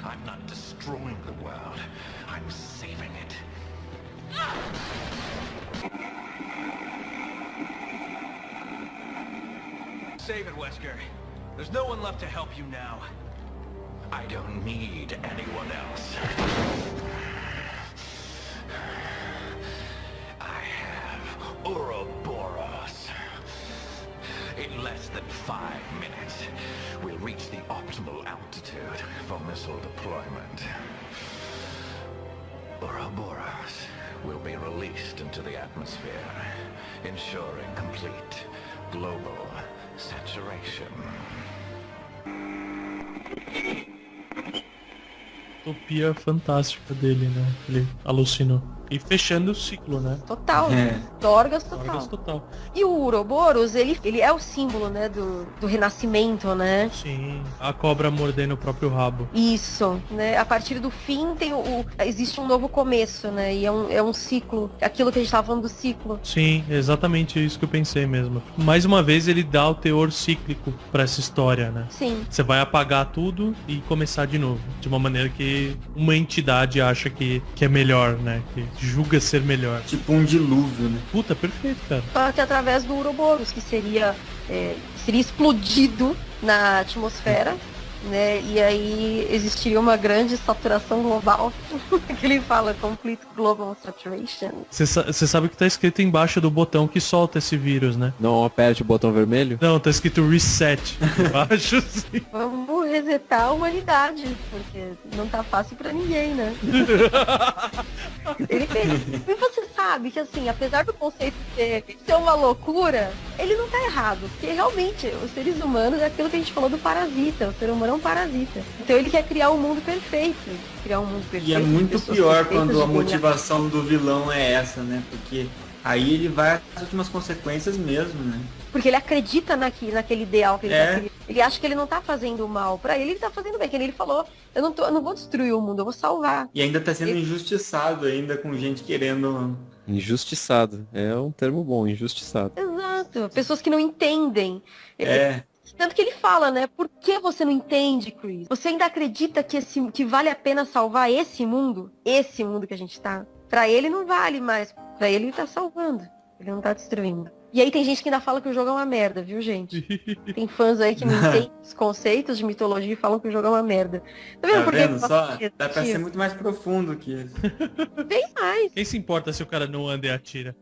I'm not destroying the world, I'm saving it. Save it, Wesker. There's no one left to help you now. I don't need anyone else. I have Ouroboros. In less than 5 minutes, we'll reach the optimal altitude for missile deployment. Ouroboros will be released into the atmosphere, ensuring complete global saturation. utopia fantástica dele, né? Ele alucinou. E fechando o ciclo, né? Total. Dorgas total. Dorgas total. E o Ouroboros, ele é o símbolo, né, do renascimento, né? Sim, a cobra mordendo o próprio rabo. Isso, né? A partir do fim existe um novo começo, né? E é um ciclo, aquilo que a gente tava falando do ciclo. Sim, exatamente isso que eu pensei mesmo. Mais uma vez ele dá o teor cíclico pra essa história, né? Sim. Você vai apagar tudo e começar de novo. De uma maneira que uma entidade acha que é melhor, né? Que julga ser melhor. Tipo um dilúvio, né? Puta, perfeito, cara. Só que através do Ouroboros, que seria explodido na atmosfera, né? E aí existiria uma grande saturação global. Que ele fala, complete global saturation. Você sabe que tá escrito embaixo do botão que solta esse vírus, né? Não aperte o botão vermelho? Não, tá escrito reset embaixo, sim. Vamos resetar a humanidade, porque não tá fácil pra ninguém, né? Ele fez. E você sabe que, assim, apesar do conceito ser uma loucura, ele não tá errado. Porque realmente, os seres humanos é aquilo que a gente falou do parasita. O ser humano é um parasita. Então ele quer criar um mundo perfeito. Criar um mundo perfeito. E é muito pior quando a motivação do vilão é essa, né? Porque aí ele vai às últimas consequências mesmo, né? Porque ele acredita naquele ideal que ele acha que ele não tá fazendo mal. Pra ele tá fazendo bem. Que ele falou, eu não vou destruir o mundo, eu vou salvar. E ainda tá sendo injustiçado ainda, com gente querendo... Injustiçado. É um termo bom, injustiçado. Exato. Pessoas que não entendem. Tanto que ele fala, né? Por que você não entende, Chris? Você ainda acredita que vale a pena salvar esse mundo? Esse mundo que a gente tá? Pra ele não vale mais. Pra ele tá salvando. Ele não tá destruindo. E aí tem gente que ainda fala que o jogo é uma merda, viu, gente? Tem fãs aí que não entendem os conceitos de mitologia e falam que o jogo é uma merda. Tá vendo por que só? Dá pra ser muito mais profundo que isso. Bem mais. Quem se importa se o cara não anda e atira?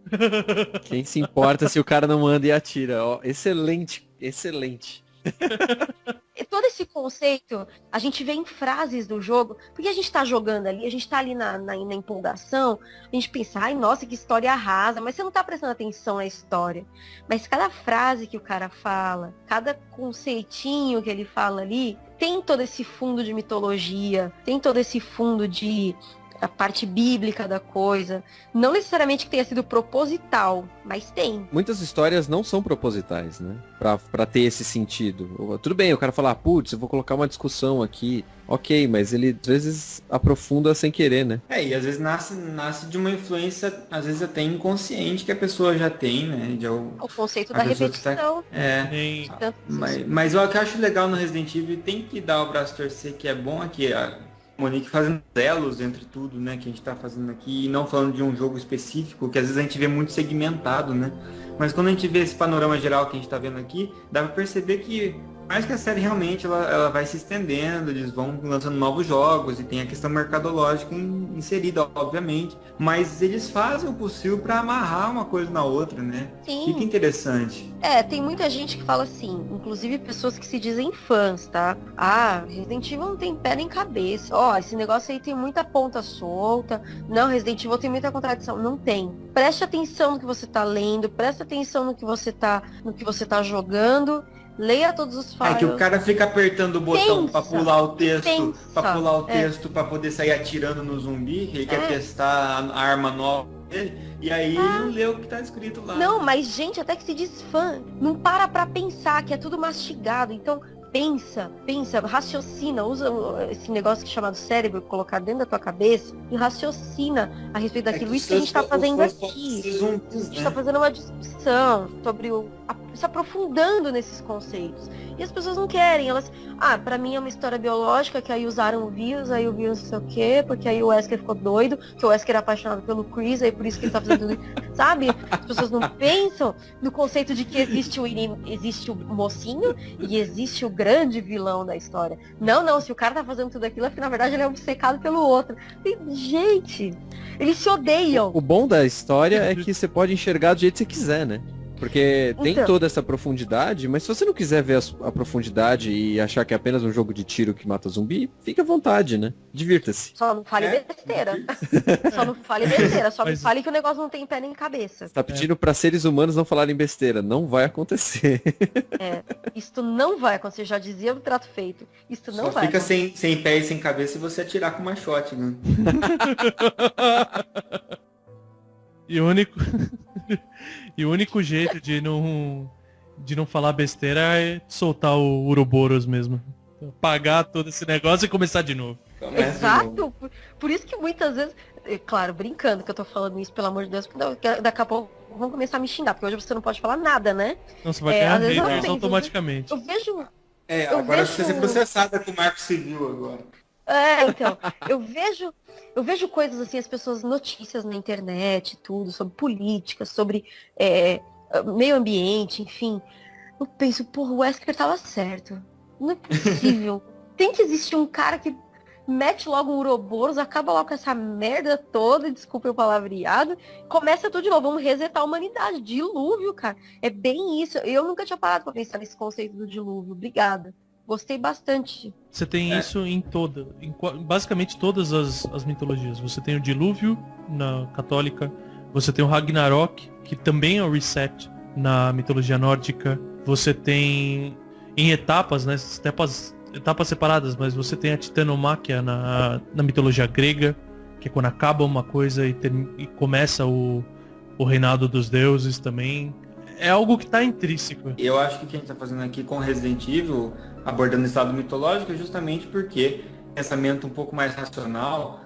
Quem se importa se o cara não anda e atira? Ó, excelente, excelente. Todo esse conceito a gente vê em frases do jogo, porque a gente tá jogando ali, a gente tá ali na empolgação, a gente pensa, ai nossa, que história rasa, mas você não tá prestando atenção na história. Mas cada frase que o cara fala, cada conceitinho que ele fala ali, tem todo esse fundo de mitologia, tem todo esse fundo de a parte bíblica da coisa. Não necessariamente que tenha sido proposital, mas tem. Muitas histórias não são propositais, né? Pra ter esse sentido. Tudo bem, o cara falar, putz, eu vou colocar uma discussão aqui. Ok, mas ele às vezes aprofunda sem querer, né? E às vezes nasce de uma influência, às vezes até inconsciente, que a pessoa já tem, né? O conceito da repetição. Mas o que eu acho legal no Resident Evil, tem que dar o braço a torcer, que é bom aqui, Monique fazendo elos entre tudo, né, que a gente tá fazendo aqui, e não falando de um jogo específico, que às vezes a gente vê muito segmentado, né? Mas quando a gente vê esse panorama geral que a gente tá vendo aqui, dá pra perceber que, mais que a série realmente, ela vai se estendendo, eles vão lançando novos jogos, e tem a questão mercadológica inserida, obviamente, mas eles fazem o possível pra amarrar uma coisa na outra, né? Sim. Fica interessante. Tem muita gente que fala assim, inclusive pessoas que se dizem fãs, tá? Ah, Resident Evil não tem pé nem cabeça. Esse negócio aí tem muita ponta solta. Não, Resident Evil tem muita contradição. Não tem. Preste atenção no que você tá lendo, preste atenção no que você tá jogando. Leia todos os files. Que o cara fica apertando o botão pra pular o texto, pra poder sair atirando no zumbi, que ele quer testar a arma nova dele, e aí ele não lê o que tá escrito lá. Não, mas gente até que se diz fã, não para pra pensar, que é tudo mastigado, então pensa, raciocina, usa esse negócio que é chamado cérebro, colocar dentro da tua cabeça e raciocina a respeito daquilo. Isso que a gente tá fazendo aqui. A gente tá fazendo uma discussão sobre se aprofundando nesses conceitos. E as pessoas não querem, elas... pra mim é uma história biológica, que aí usaram o vírus não sei o quê, porque aí o Wesker ficou doido, que o Wesker é apaixonado pelo Chris, aí por isso que ele tá fazendo tudo isso, sabe? As pessoas não pensam no conceito de que existe o mocinho e existe o grande vilão da história. Não, se o cara tá fazendo tudo aquilo, é porque na verdade ele é obcecado pelo outro. E, gente, eles se odeiam. O bom da história é que você pode enxergar do jeito que você quiser, né? Porque tem Então. toda essa profundidade, mas se você não quiser ver a profundidade e achar que é apenas um jogo de tiro que mata zumbi, fica à vontade, né? Divirta-se. Só não fale besteira. Só não fale besteira. Só Mas- não fale que o negócio não tem pé nem cabeça. Tá pedindo pra seres humanos não falarem besteira. Não vai acontecer. Isto não vai acontecer. Já dizia o trato feito. Isto não Só vai fica acontecer. sem pé e sem cabeça se você atirar com uma shot, né? E o único e o único jeito de não falar besteira é soltar o Ouroboros mesmo. Pagar todo esse negócio e começar de novo. Exato. Por isso que muitas vezes... Claro, brincando que eu tô falando isso, pelo amor de Deus, porque daqui a pouco vão começar a me xingar, porque hoje você não pode falar nada, né? Não, você vai ganhar às vezes eu haters penso, automaticamente. Eu vejo... Agora vejo- você ser processada com o Marco Civil agora. Então, eu vejo coisas assim, as pessoas, notícias na internet, tudo, sobre política, sobre meio ambiente, enfim. Eu penso, porra, o Wesker tava certo. Não é possível. Tem que existir um cara que mete logo um Ouroboros, acaba logo com essa merda toda, desculpa o palavreado, começa tudo de novo, vamos resetar a humanidade. Dilúvio, cara. É bem isso. Eu nunca tinha parado pra pensar nesse conceito do dilúvio. Obrigada. Gostei bastante. Você tem isso em basicamente todas as mitologias. Você tem o dilúvio na católica, você tem o Ragnarok, que também é o reset na mitologia nórdica. Você tem em etapas, né? Etapas separadas, mas você tem a titanomáquia na mitologia grega, que é quando acaba uma coisa e começa o reinado dos deuses também. É algo que está intrínseco. Eu acho que o que a gente está fazendo aqui com Resident Evil, abordando o estado mitológico, é justamente porque pensamento um pouco mais racional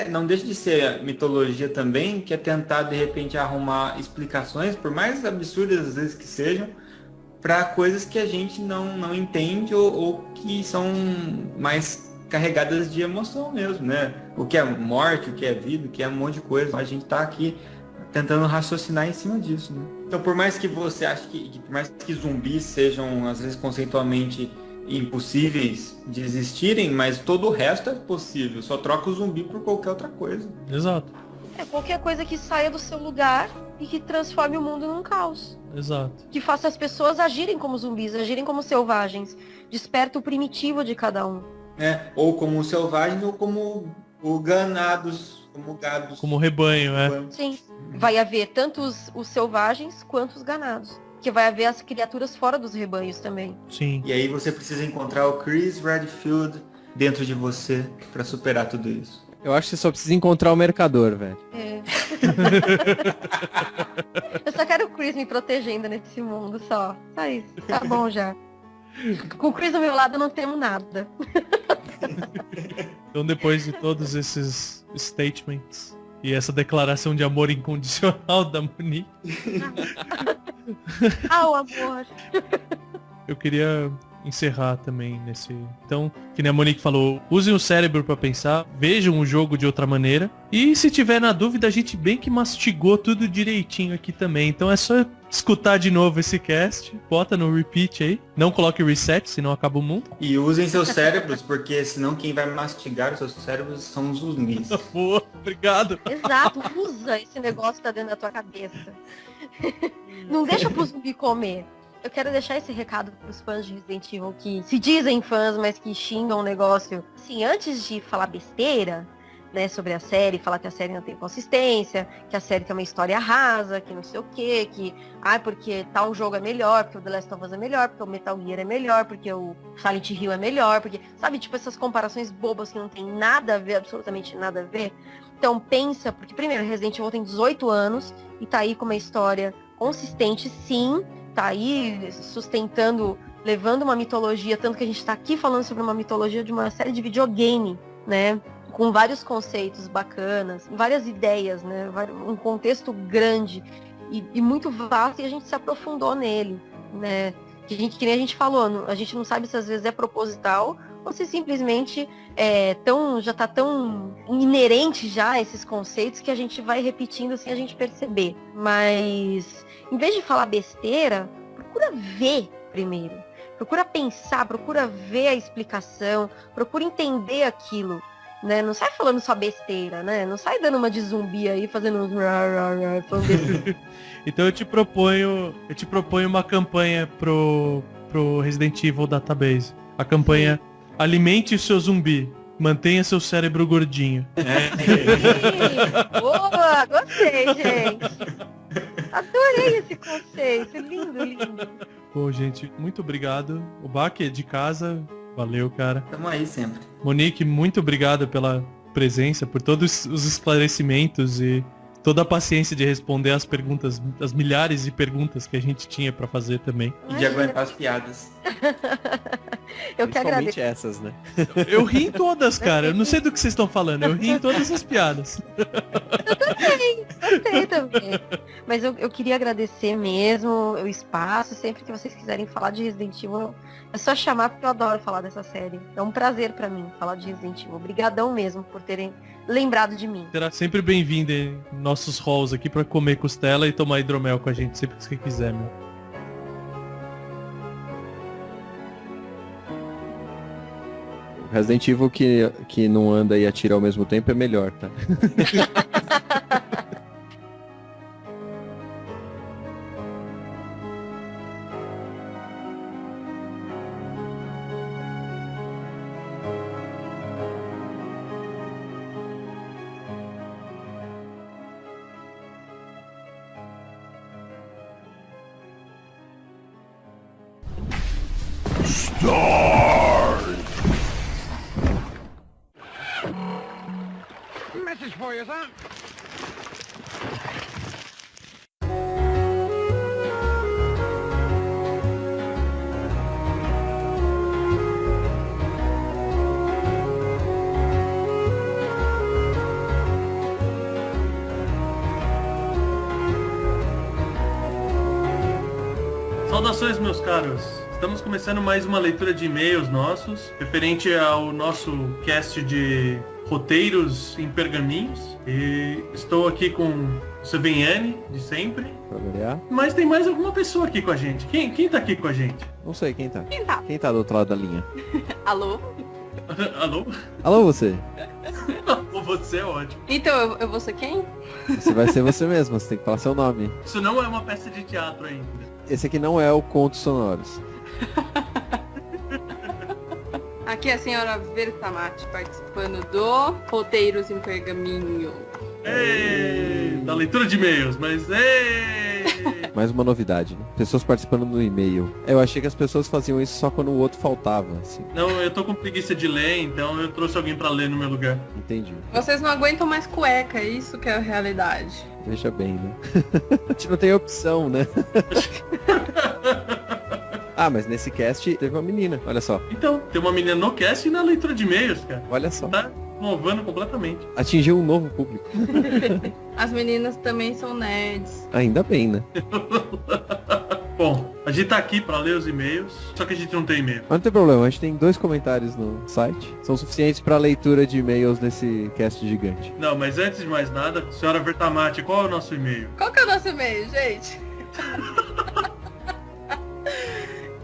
não deixa de ser mitologia também, que é tentar de repente arrumar explicações, por mais absurdas às vezes que sejam, para coisas que a gente não entende ou que são mais carregadas de emoção mesmo, né? O que é morte, o que é vida, o que é um monte de coisa. A gente tá aqui tentando raciocinar em cima disso, né? Então, por mais que você ache que por mais que zumbis sejam, às vezes, conceitualmente impossíveis de existirem, mas todo o resto é possível. Só troca o zumbi por qualquer outra coisa. Exato. Qualquer coisa que saia do seu lugar e que transforme o mundo num caos. Exato. Que faça as pessoas agirem como zumbis, agirem como selvagens. Desperta o primitivo de cada um. Ou como selvagens ou como ganados, como gados. Como rebanho, Sim. Vai haver tanto os selvagens quanto os ganados. Que vai haver as criaturas fora dos rebanhos também. Sim. E aí você precisa encontrar o Chris Redfield dentro de você para superar tudo isso. Eu acho que você só precisa encontrar o mercador, velho. Eu só quero o Chris me protegendo nesse mundo, só. Só isso. Tá bom já. Com o Chris do meu lado eu não temo nada. Então, depois de todos esses statements e essa declaração de amor incondicional da Monique, O amor. eu queria encerrar também nesse... Então, que nem a Monique falou, usem o cérebro pra pensar, vejam o jogo de outra maneira, e se tiver na dúvida, a gente bem que mastigou tudo direitinho aqui também, então é só escutar de novo esse cast, bota no repeat aí, não coloque reset, senão acaba o mundo. E usem seus cérebros, porque senão quem vai mastigar os seus cérebros são os zumbis. Boa, obrigado. Exato, usa esse negócio que tá dentro da tua cabeça. Não deixa pro zumbi comer. Eu quero deixar esse recado pros fãs de Resident Evil que se dizem fãs, mas que xingam o negócio. Assim, antes de falar besteira, né, sobre a série, falar que a série não tem consistência, que a série tem uma história rasa, que não sei o quê, que porque tal jogo é melhor, porque o The Last of Us é melhor, porque o Metal Gear é melhor, porque o Silent Hill é melhor, porque, sabe, tipo essas comparações bobas que não tem nada a ver, absolutamente nada a ver. Então pensa, porque primeiro, Resident Evil tem 18 anos e tá aí com uma história consistente, sim, tá aí sustentando, levando uma mitologia, tanto que a gente tá aqui falando sobre uma mitologia de uma série de videogame, né? Com vários conceitos bacanas, várias ideias, né? Um contexto grande e muito vasto, e a gente se aprofundou nele, né? Que nem a gente falou, a gente não sabe se às vezes é proposital ou se simplesmente já tá tão inerente já a esses conceitos que a gente vai repetindo sem a gente perceber. Mas, em vez de falar besteira, procura ver primeiro. Procura pensar, procura ver a explicação, procura entender aquilo. né? Não sai falando só besteira, né? Não sai dando uma de zumbi aí, fazendo uns falando besteira. Então eu te proponho uma campanha pro Resident Evil Database. A campanha Alimente o seu zumbi, mantenha seu cérebro gordinho. Boa, gostei, gente. Adorei esse conceito, lindo, lindo. Pô, gente, muito obrigado. O Bach é de casa, valeu, cara. Tamo aí sempre. Monique, muito obrigado pela presença, por todos os esclarecimentos e toda a paciência de responder as perguntas, as milhares de perguntas que a gente tinha pra fazer também. E de aguentar as piadas. Eu que agradeço. Essas, né? Eu ri em todas, cara. Eu não sei do que vocês estão falando. Eu ri em todas as piadas. Eu também, gostei também. Mas eu queria agradecer mesmo o espaço. Sempre que vocês quiserem falar de Resident Evil, é só chamar, porque eu adoro falar dessa série. É um prazer pra mim falar de Resident Evil. Obrigadão mesmo por terem lembrado de mim. Será sempre bem-vindo em nossos halls aqui pra comer costela e tomar hidromel com a gente sempre que você quiser, meu. Resident Evil que não anda e atira ao mesmo tempo é melhor, tá? Message for you, sir. Saudações, meus caros. Estamos começando mais uma leitura de e-mails nossos, referente ao nosso cast de roteiros em pergaminhos. E estou aqui com o Seveniani, de sempre. Pra variar. Mas tem mais alguma pessoa aqui com a gente. Quem tá aqui com a gente? Não sei quem tá. Quem tá? Quem tá do outro lado da linha? Alô? Alô? Alô, você? Você é ótimo. Então, eu vou ser quem? Você vai ser você mesmo, você tem que falar seu nome. Isso não é uma peça de teatro ainda. Esse aqui não é o Contos Sonoros. Aqui é a senhora Vertamati participando do Roteiros em Pergaminho. Ei, da leitura de e-mails, mas ei! Mais uma novidade, né? Pessoas participando no e-mail. Eu achei que as pessoas faziam isso só quando o outro faltava, assim. Não, eu tô com preguiça de ler, então eu trouxe alguém pra ler no meu lugar. Entendi. Vocês não aguentam mais cueca, é isso que é a realidade. Veja bem, né? A gente não tem opção, né? Ah, mas nesse cast teve uma menina, olha só. Então, tem uma menina no cast e na leitura de e-mails, cara. Olha só. Tá inovando completamente. Atingiu um novo público. As meninas também são nerds. Ainda bem, né? Bom, a gente tá aqui pra ler os e-mails, só que a gente não tem e-mail. Mas não tem problema, a gente tem 2 comentários no site. São suficientes pra leitura de e-mails nesse cast gigante. Não, mas antes de mais nada, senhora Vertamati, qual é o nosso e-mail? Qual que é o nosso e-mail, gente?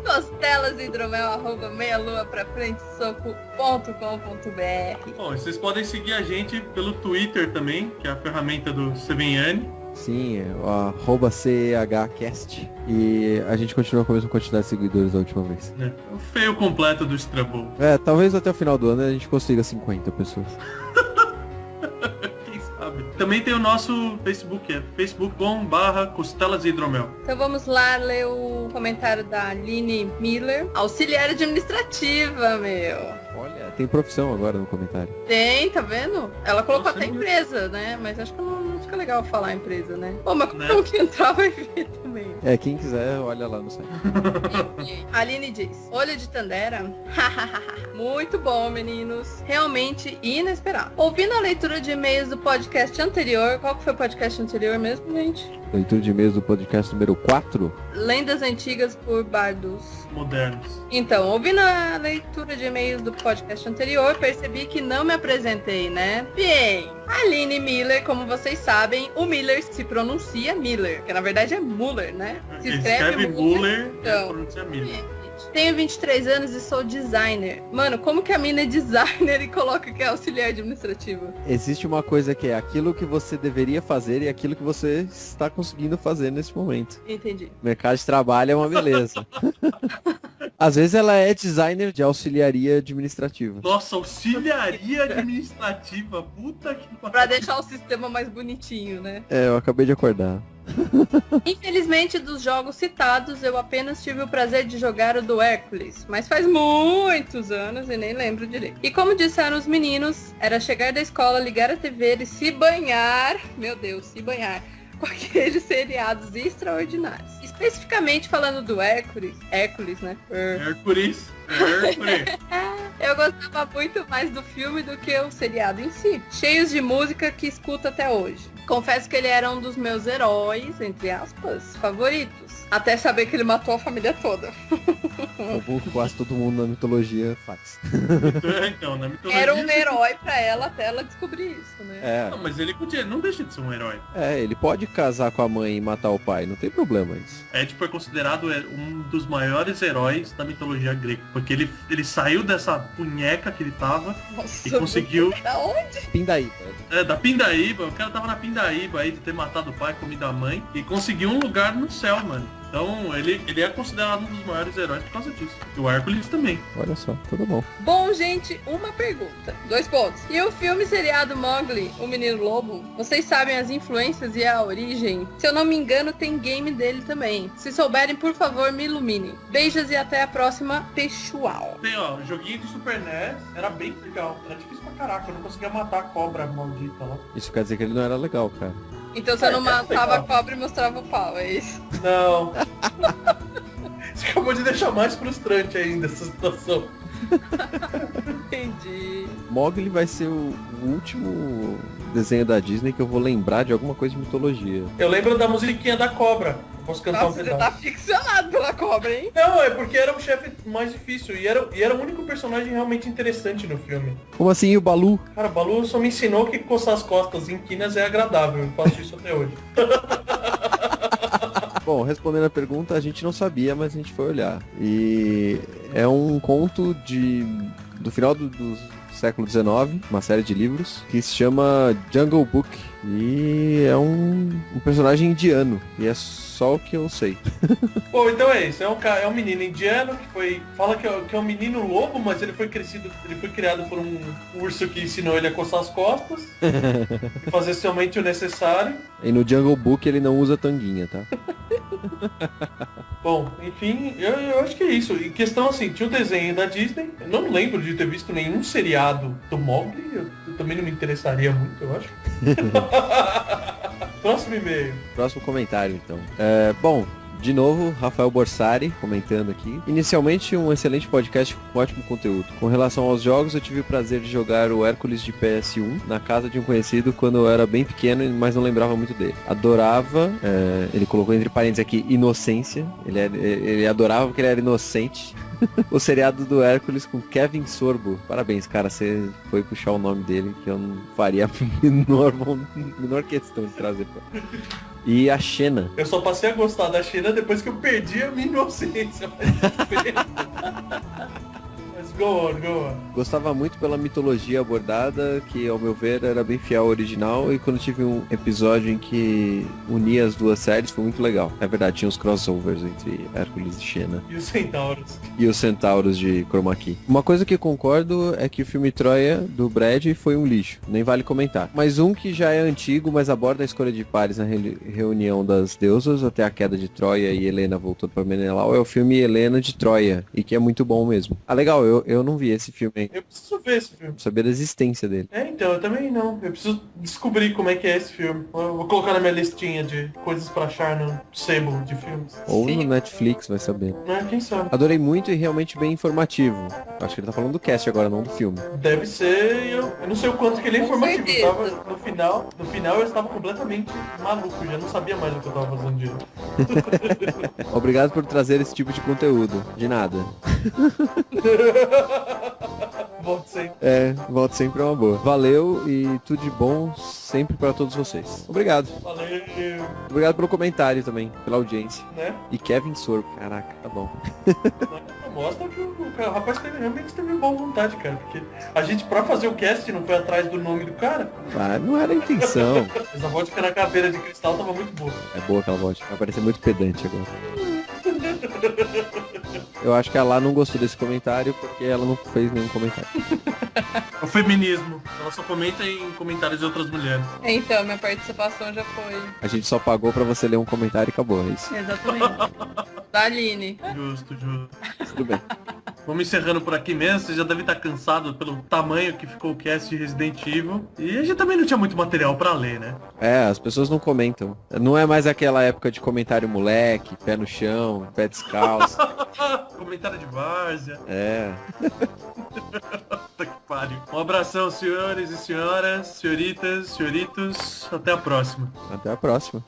costelasehidromel@meialuaprafrentesoco.com.br. Bom, vocês podem seguir a gente pelo Twitter também, que é a ferramenta do Seveniani. Sim, é o @CEHcast. E a gente continua com a mesma quantidade de seguidores da última vez. É, o feio completo do Strabble. É, talvez até o final do ano a gente consiga 50 pessoas. Quem sabe? Também tem o nosso Facebook, é facebook.com/costelasehidromel. Então vamos lá ler o comentário da Aline Miller, auxiliar administrativa, meu. Olha, tem profissão agora no comentário. Tem, tá vendo? Ela colocou até empresa, né? Mas acho que não fica legal falar empresa, né? Pô, mas qualquer um que entrar vai ver também. É, quem quiser, olha lá no site. A Aline diz, olho de Tandera? Muito bom, meninos. Realmente inesperado. Ouvindo a leitura de e-mails do podcast anterior, qual que foi o podcast anterior mesmo, gente? Leitura de e-mails do podcast número 4. Lendas Antigas por Bardos Modernos. Então, ouvindo a leitura de e-mails do podcast anterior, percebi que não me apresentei, né? Bem, Aline Miller, como vocês sabem, o Miller se pronuncia Miller, que na verdade é Muller, né? Se escreve Muller, então, pronuncia Miller. Tenho 23 anos e sou designer. Mano, como que a mina é designer e coloca que é auxiliar administrativo? Existe uma coisa que é aquilo que você deveria fazer e aquilo que você está conseguindo fazer nesse momento. Entendi. Mercado de trabalho é uma beleza. Às vezes ela é designer de auxiliaria administrativa. Nossa, auxiliaria administrativa, puta que pariu. Pra deixar o sistema mais bonitinho, né? É, eu acabei de acordar. Infelizmente, dos jogos citados, eu apenas tive o prazer de jogar o do Hércules, mas faz muitos anos e nem lembro direito. E como disseram os meninos, era chegar da escola, ligar a TV e se banhar, meu Deus, se banhar, com aqueles seriados extraordinários. Especificamente falando do Hércules, né? Hércules. Eu gostava muito mais do filme do que o seriado em si, cheios de música que escuto até hoje. Confesso que ele era um dos meus heróis, entre aspas, favoritos. Até saber que ele matou a família toda. Como quase todo mundo na mitologia faz. Então, na mitologia... Era um herói pra ela até ela descobrir isso, né? É. Não, mas ele podia, não deixa de ser um herói. É, ele pode casar com a mãe e matar o pai, não tem problema isso. Édipo é considerado um dos maiores heróis da mitologia grega, porque ele saiu dessa punheca que ele tava. Nossa, e conseguiu... Da onde? Pindaíba. É, da Pindaíba, o cara tava na Pindaíba aí de ter matado o pai, comido a mãe, e conseguiu um lugar no céu, mano. Então ele é considerado um dos maiores heróis por causa disso. E o Hércules também. Olha só, tudo bom. Bom, gente, uma pergunta. 2 pontos. E o filme seriado Mowgli, o Menino Lobo? Vocês sabem as influências e a origem? Se eu não me engano, tem game dele também. Se souberem, por favor, me iluminem. Beijos e até a próxima, pessoal. Tem, ó, o joguinho de Super NES era bem legal. Era difícil pra caraca, eu não conseguia matar a cobra maldita lá. Isso quer dizer que ele não era legal, cara. Então você não matava a cobra e mostrava o pau, é isso? Não. Você acabou de deixar mais frustrante ainda essa situação. Entendi. Mowgli vai ser o último desenho da Disney que eu vou lembrar de alguma coisa de mitologia. Eu lembro da musiquinha da cobra. Posso cantar Nossa, um você pedaço? tá ficcionado pela cobra, hein? Não, é porque era o chefe mais difícil e era o único personagem realmente interessante no filme. Como assim, e o Balu? Cara, o Balu só me ensinou que coçar as costas em quinas é agradável. Eu faço isso até hoje. Bom, respondendo a pergunta, a gente não sabia, mas a gente foi olhar. E é um conto do final do século XIX, uma série de livros, que se chama Jungle Book. E é um personagem indiano. E é só o que eu sei. Bom, então é isso. É um menino indiano que fala que é um menino lobo, mas ele foi criado por um urso que ensinou ele a coçar as costas e fazer somente o necessário. E no Jungle Book ele não usa tanguinha, tá? Bom, enfim, eu acho que é isso. Em questão assim, tinha o desenho da Disney. Eu não lembro de ter visto nenhum seriado do Mowgli. Eu também não me interessaria muito, eu acho. Próximo e-mail. Próximo comentário, então. Bom, de novo, Rafael Borsari comentando aqui. Inicialmente, um excelente podcast com ótimo conteúdo. Com relação aos jogos, eu tive o prazer de jogar o Hércules de PS1 na casa de um conhecido quando eu era bem pequeno, mas não lembrava muito dele. Adorava, ele colocou entre parênteses aqui, inocência. Ele adorava porque ele era inocente. O seriado do Hércules com Kevin Sorbo. Parabéns, cara, você foi puxar o nome dele, que eu não faria a menor questão de trazer pra... E a Xena. Eu só passei a gostar da Xena depois que eu perdi a minha inocência. Mas go on. Gostava muito pela mitologia abordada, que ao meu ver era bem fiel ao original, e quando tive um episódio em que unia as duas séries foi muito legal. É verdade, tinha os crossovers entre Hércules e Xena. E os centauros. E os centauros de Chroma Key. Uma coisa que concordo é que o filme Troia, do Brad, foi um lixo. Nem vale comentar. Mas um que já é antigo, mas aborda a escolha de pares na reunião das deusas até a queda de Troia e Helena voltando para Menelau, é o filme Helena de Troia. E que é muito bom mesmo. Ah, legal, eu não vi esse filme, hein? Eu preciso ver esse filme. Saber da existência dele. Então, eu também não. Eu preciso descobrir como é que é esse filme. Eu vou colocar na minha listinha de coisas pra achar no sebo de filmes. Ou no Netflix, vai saber. Quem sabe? Adorei muito e realmente bem informativo. Acho que ele tá falando do cast agora, não do filme. Deve ser, eu não sei o quanto que ele é informativo. No final eu estava completamente maluco, já não sabia mais o que eu tava fazendo direito. Obrigado por trazer esse tipo de conteúdo. De nada. Volto sempre. Volto sempre é uma boa. Valeu e tudo de bom sempre pra todos vocês. Obrigado. Valeu. Obrigado pelo comentário também, pela audiência. Né? E Kevin Sorbo, caraca, tá bom. Mostra que o rapaz realmente teve boa vontade, cara. Porque a gente, pra fazer o cast, não foi atrás do nome do cara. Ah, não era a intenção. Mas a vodka na caveira de cristal tava muito boa. É boa aquela vodka. Vai parecer muito pedante agora. Eu acho que a Lá não gostou desse comentário porque ela não fez nenhum comentário. O feminismo. Ela só comenta em comentários de outras mulheres. Então, minha participação já foi. A gente só pagou pra você ler um comentário e acabou, é isso. Exatamente. Da Aline. Justo. Tudo bem. Vamos encerrando por aqui mesmo. Você já deve estar cansado pelo tamanho que ficou o cast de Resident Evil. E a gente também não tinha muito material pra ler, né? As pessoas não comentam. Não é mais aquela época de comentário moleque, pé no chão, pé descalço. Comentário de várzea. Puta que pariu. Um abração, senhores e senhoras, senhoritas, senhoritos. Até a próxima. Até a próxima.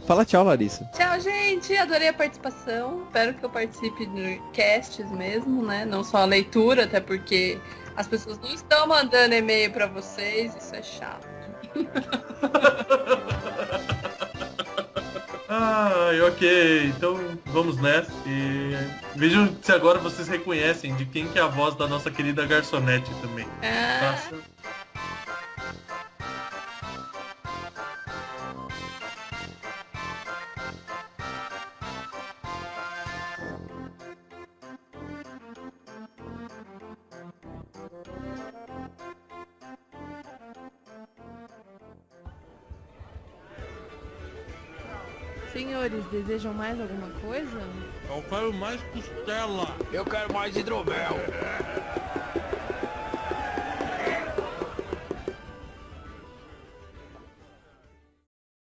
Fala tchau, Larissa. Tchau, gente. Adorei a participação. Espero que eu participe de casts mesmo, né? Não só a leitura, até porque as pessoas não estão mandando e-mail pra vocês. Isso é chato. Ok. Então vamos nessa. E vejam se agora vocês reconhecem de quem que é a voz da nossa querida garçonete também. Senhores, desejam mais alguma coisa? Eu quero mais costela. Eu quero mais hidromel.